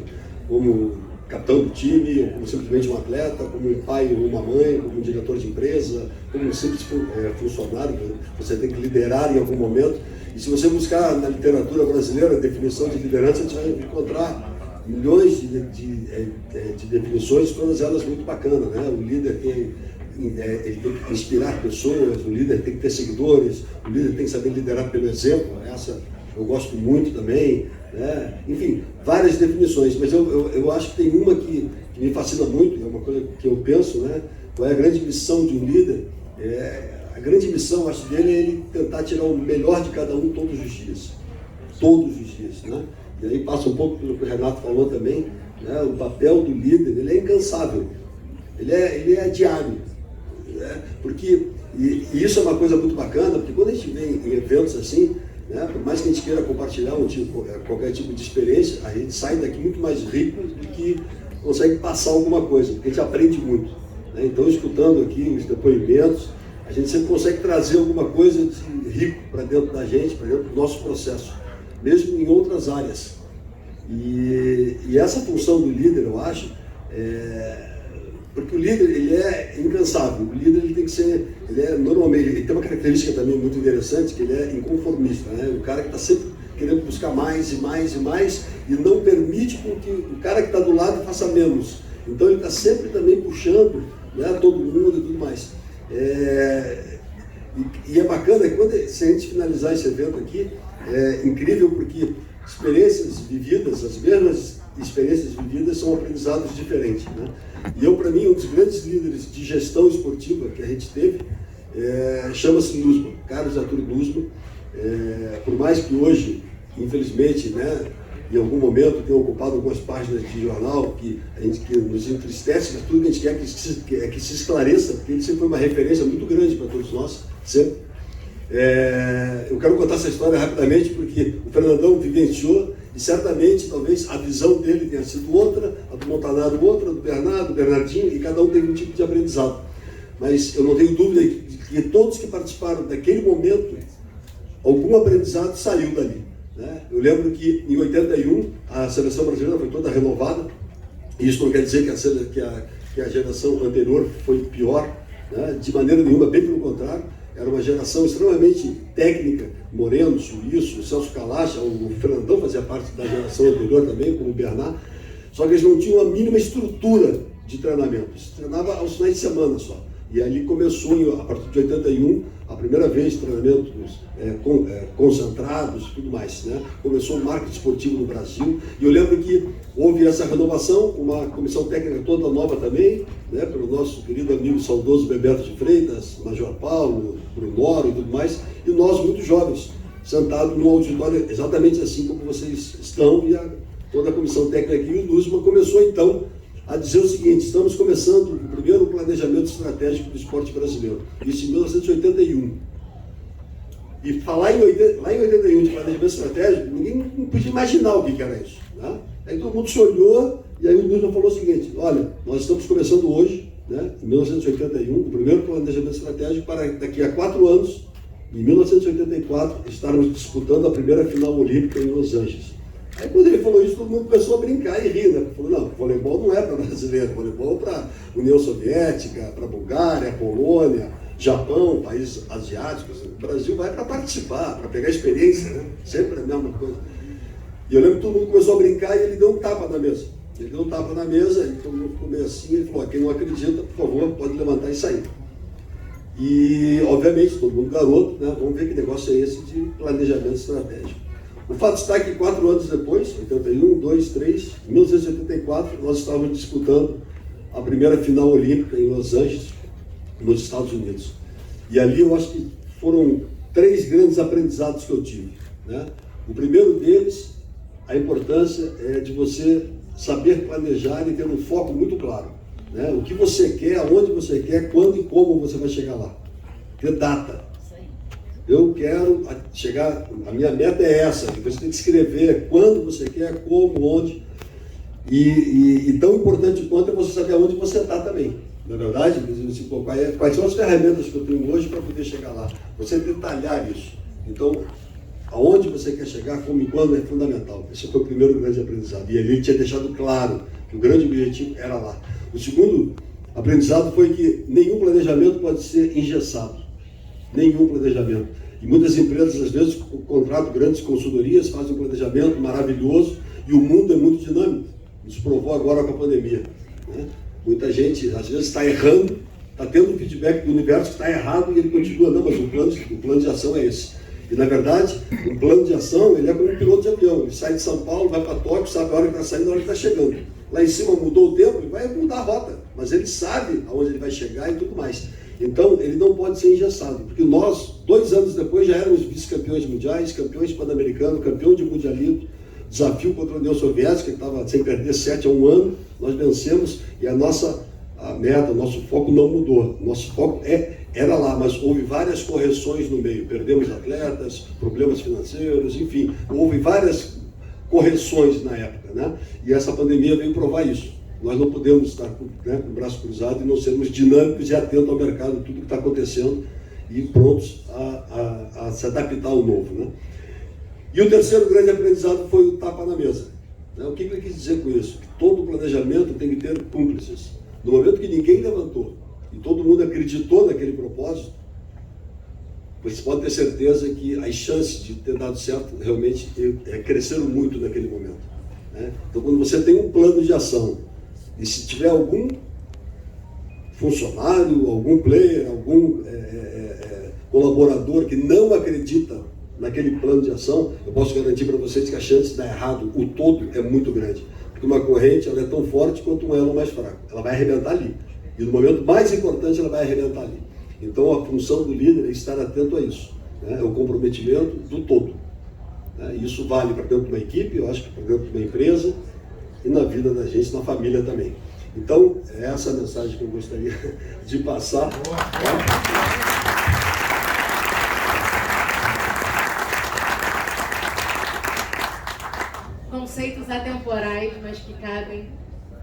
como capitão do time, ou como simplesmente um atleta, como um pai ou uma mãe, como um diretor de empresa, como um simples funcionário, você tem que liderar em algum momento. E se você buscar na literatura brasileira a definição de liderança, você vai encontrar milhões de definições, todas elas muito bacanas, né? O líder ele tem que inspirar pessoas, o líder tem que ter seguidores, o líder tem que saber liderar pelo exemplo, essa eu gosto muito também, né? Enfim, várias definições, mas eu acho que tem uma que me fascina muito, é uma coisa que eu penso, né? Qual é a grande missão de um líder? a grande missão, acho, dele é ele tentar tirar o melhor de cada um todos os dias. Todos os dias, né? E aí passa um pouco pelo que o Renato falou também, né? O papel do líder, ele é incansável, ele é diário, né? Porque, e isso é uma coisa muito bacana, porque quando a gente vem em eventos assim, né? Por mais que a gente queira compartilhar qualquer tipo de experiência, a gente sai daqui muito mais rico do que consegue passar alguma coisa, porque a gente aprende muito, né? Então, escutando aqui os depoimentos, a gente sempre consegue trazer alguma coisa de rico para dentro da gente, para dentro do nosso processo, mesmo em outras áreas. E essa função do líder, eu acho, porque o líder, ele é incansável. O líder, ele tem que ser, normalmente, ele tem uma característica também muito interessante, que ele é inconformista, né? O cara que está sempre querendo buscar mais e mais e mais, e não permite que o cara que está do lado faça menos. Então ele está sempre também puxando, né, todo mundo e tudo mais. E é bacana que se a gente finalizar esse evento aqui, é incrível porque experiências vividas, as mesmas experiências vividas são aprendizados diferentes, né? E para mim, um dos grandes líderes de gestão esportiva que a gente teve chama-se Nussbaum, Carlos Arthur Nussbaum. Por mais que hoje, infelizmente, né, em algum momento tenha ocupado algumas páginas de jornal que nos entristece, mas tudo que a gente quer que se esclareça, porque ele sempre foi uma referência muito grande para todos nós, sempre. Eu quero contar essa história rapidamente, porque o Fernandão vivenciou, e certamente, talvez, a visão dele tenha sido outra, a do Montanaro outra, a do Bernardo, do Bernardinho, e cada um teve um tipo de aprendizado. Mas eu não tenho dúvida de que todos que participaram daquele momento, algum aprendizado saiu dali, né? Eu lembro que em 81 a seleção brasileira foi toda renovada. Isso não quer dizer que a geração anterior foi pior, né? De maneira nenhuma, bem pelo contrário. Era uma geração extremamente técnica, Moreno, Suíço, o Celso Calacha, o Fernandão fazia parte da geração anterior também, como o Bernard. Só que eles não tinham a mínima estrutura de treinamento. Se treinava aos finais de semana só. E ali começou, a partir de 81, a primeira vez treinamentos concentrados e tudo mais, né? Começou o marketing esportivo no Brasil. E eu lembro que houve essa renovação, uma comissão técnica toda nova também, né? Pelo nosso querido amigo saudoso Bebeto de Freitas, Major Paulo, Brunoro e tudo mais. E nós, muito jovens, sentados no auditório exatamente assim como vocês estão, e toda a comissão técnica aqui. E o Nussbaum começou então a dizer o seguinte: estamos começando o primeiro planejamento estratégico do esporte brasileiro, isso em 1981. E falar lá em 81 de planejamento estratégico, ninguém não podia imaginar o que era isso, né? Aí todo mundo se olhou, e aí o Nussbaum falou o seguinte: olha, nós estamos começando hoje, né, em 1981, o primeiro planejamento estratégico para daqui a 4 anos, em 1984, estarmos disputando a primeira final olímpica em Los Angeles. Aí quando ele falou isso, todo mundo começou a brincar e rir, né? Falou, não, voleibol não é para brasileiro, voleibol é para União Soviética, para Bulgária, Polônia, Japão, países asiáticos. O Brasil vai para participar, para pegar experiência, né? Sempre a mesma coisa. E eu lembro que todo mundo começou a brincar e ele deu um tapa na mesa. Ele deu um tapa na mesa e todo mundo ficou meio assim, ele falou, quem não acredita, por favor, pode levantar e sair. E, obviamente, todo mundo garoto, né? Vamos ver que negócio é esse de planejamento estratégico. O fato está que 4 anos depois, 81, 2, 3, em 1984, nós estávamos disputando a primeira final olímpica em Los Angeles, nos Estados Unidos. E ali eu acho que foram 3 grandes aprendizados que eu tive, né? O primeiro deles, a importância de você saber planejar e ter um foco muito claro, né? O que você quer, aonde você quer, quando e como você vai chegar lá. Ter data. Eu quero chegar, a minha meta é essa, você tem que escrever quando você quer, como, onde, e tão importante quanto é você saber onde você está também, não é verdade? Quais são as ferramentas que eu tenho hoje para poder chegar lá? Você detalhar isso. Então, aonde você quer chegar, como e quando é fundamental. Esse foi o primeiro grande aprendizado, e ele tinha deixado claro que o grande objetivo era lá. O segundo aprendizado foi que nenhum planejamento pode ser engessado. Nenhum planejamento. E muitas empresas, às vezes, contratam grandes consultorias, fazem um planejamento maravilhoso, e o mundo é muito dinâmico. Isso provou agora com a pandemia, né? Muita gente, às vezes, está errando, está tendo feedback do universo que está errado, e ele continua, não, mas o plano de ação é esse. E, na verdade, um plano de ação, ele é como um piloto de avião. Ele sai de São Paulo, vai para Tóquio, sabe a hora que está saindo, a hora que está chegando. Lá em cima mudou o tempo, ele vai mudar a rota, mas ele sabe aonde ele vai chegar e tudo mais. Então, ele não pode ser engessado, porque nós, 2 anos depois, já éramos vice-campeões mundiais, campeões pan-americanos, campeão de mundialito, desafio contra a União Soviética, que estava sem perder 7 a 1 ano, nós vencemos, e a meta, o nosso foco não mudou. Nosso foco era lá, mas houve várias correções no meio. Perdemos atletas, problemas financeiros, enfim, houve várias correções na época, né? E essa pandemia veio provar isso. Nós não podemos estar com o braço cruzado e não sermos dinâmicos e atentos ao mercado, tudo que está acontecendo, e prontos a se adaptar ao novo, né? E o terceiro grande aprendizado foi o tapa na mesa. Né? O que ele quis dizer com isso? Que todo planejamento tem que ter cúmplices. No momento que ninguém levantou e todo mundo acreditou naquele propósito, você pode ter certeza que as chances de ter dado certo realmente cresceram muito naquele momento. Né? Então, quando você tem um plano de ação, e se tiver algum funcionário, algum player, algum colaborador que não acredita naquele plano de ação, eu posso garantir para vocês que a chance de dar errado, o todo, é muito grande. Porque uma corrente ela é tão forte quanto um elo mais fraco. Ela vai arrebentar ali. E no momento mais importante, ela vai arrebentar ali. Então, a função do líder é estar atento a isso. Né? É o comprometimento do todo. Né? Isso vale para dentro de uma equipe, eu acho que para dentro de uma empresa, e na vida da gente, na família também. Então, é essa a mensagem que eu gostaria de passar. Conceitos atemporais, mas que cabem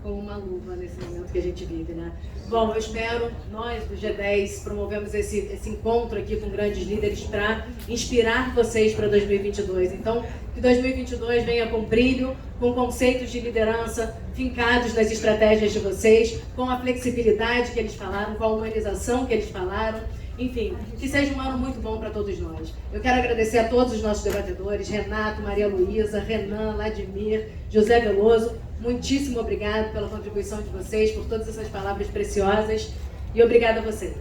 como uma luva nesse momento que a gente vive, né? Bom, eu espero, nós do G10 promovemos esse encontro aqui com grandes líderes para inspirar vocês para 2022. Então, que 2022 venha com brilho, com conceitos de liderança fincados nas estratégias de vocês, com a flexibilidade que eles falaram, com a humanização que eles falaram. Enfim, que seja um ano muito bom para todos nós. Eu quero agradecer a todos os nossos debatedores, Renato, Maria Luísa, Renan, Vladimir, José Veloso. Muitíssimo obrigado pela contribuição de vocês, por todas essas palavras preciosas, e obrigada a vocês.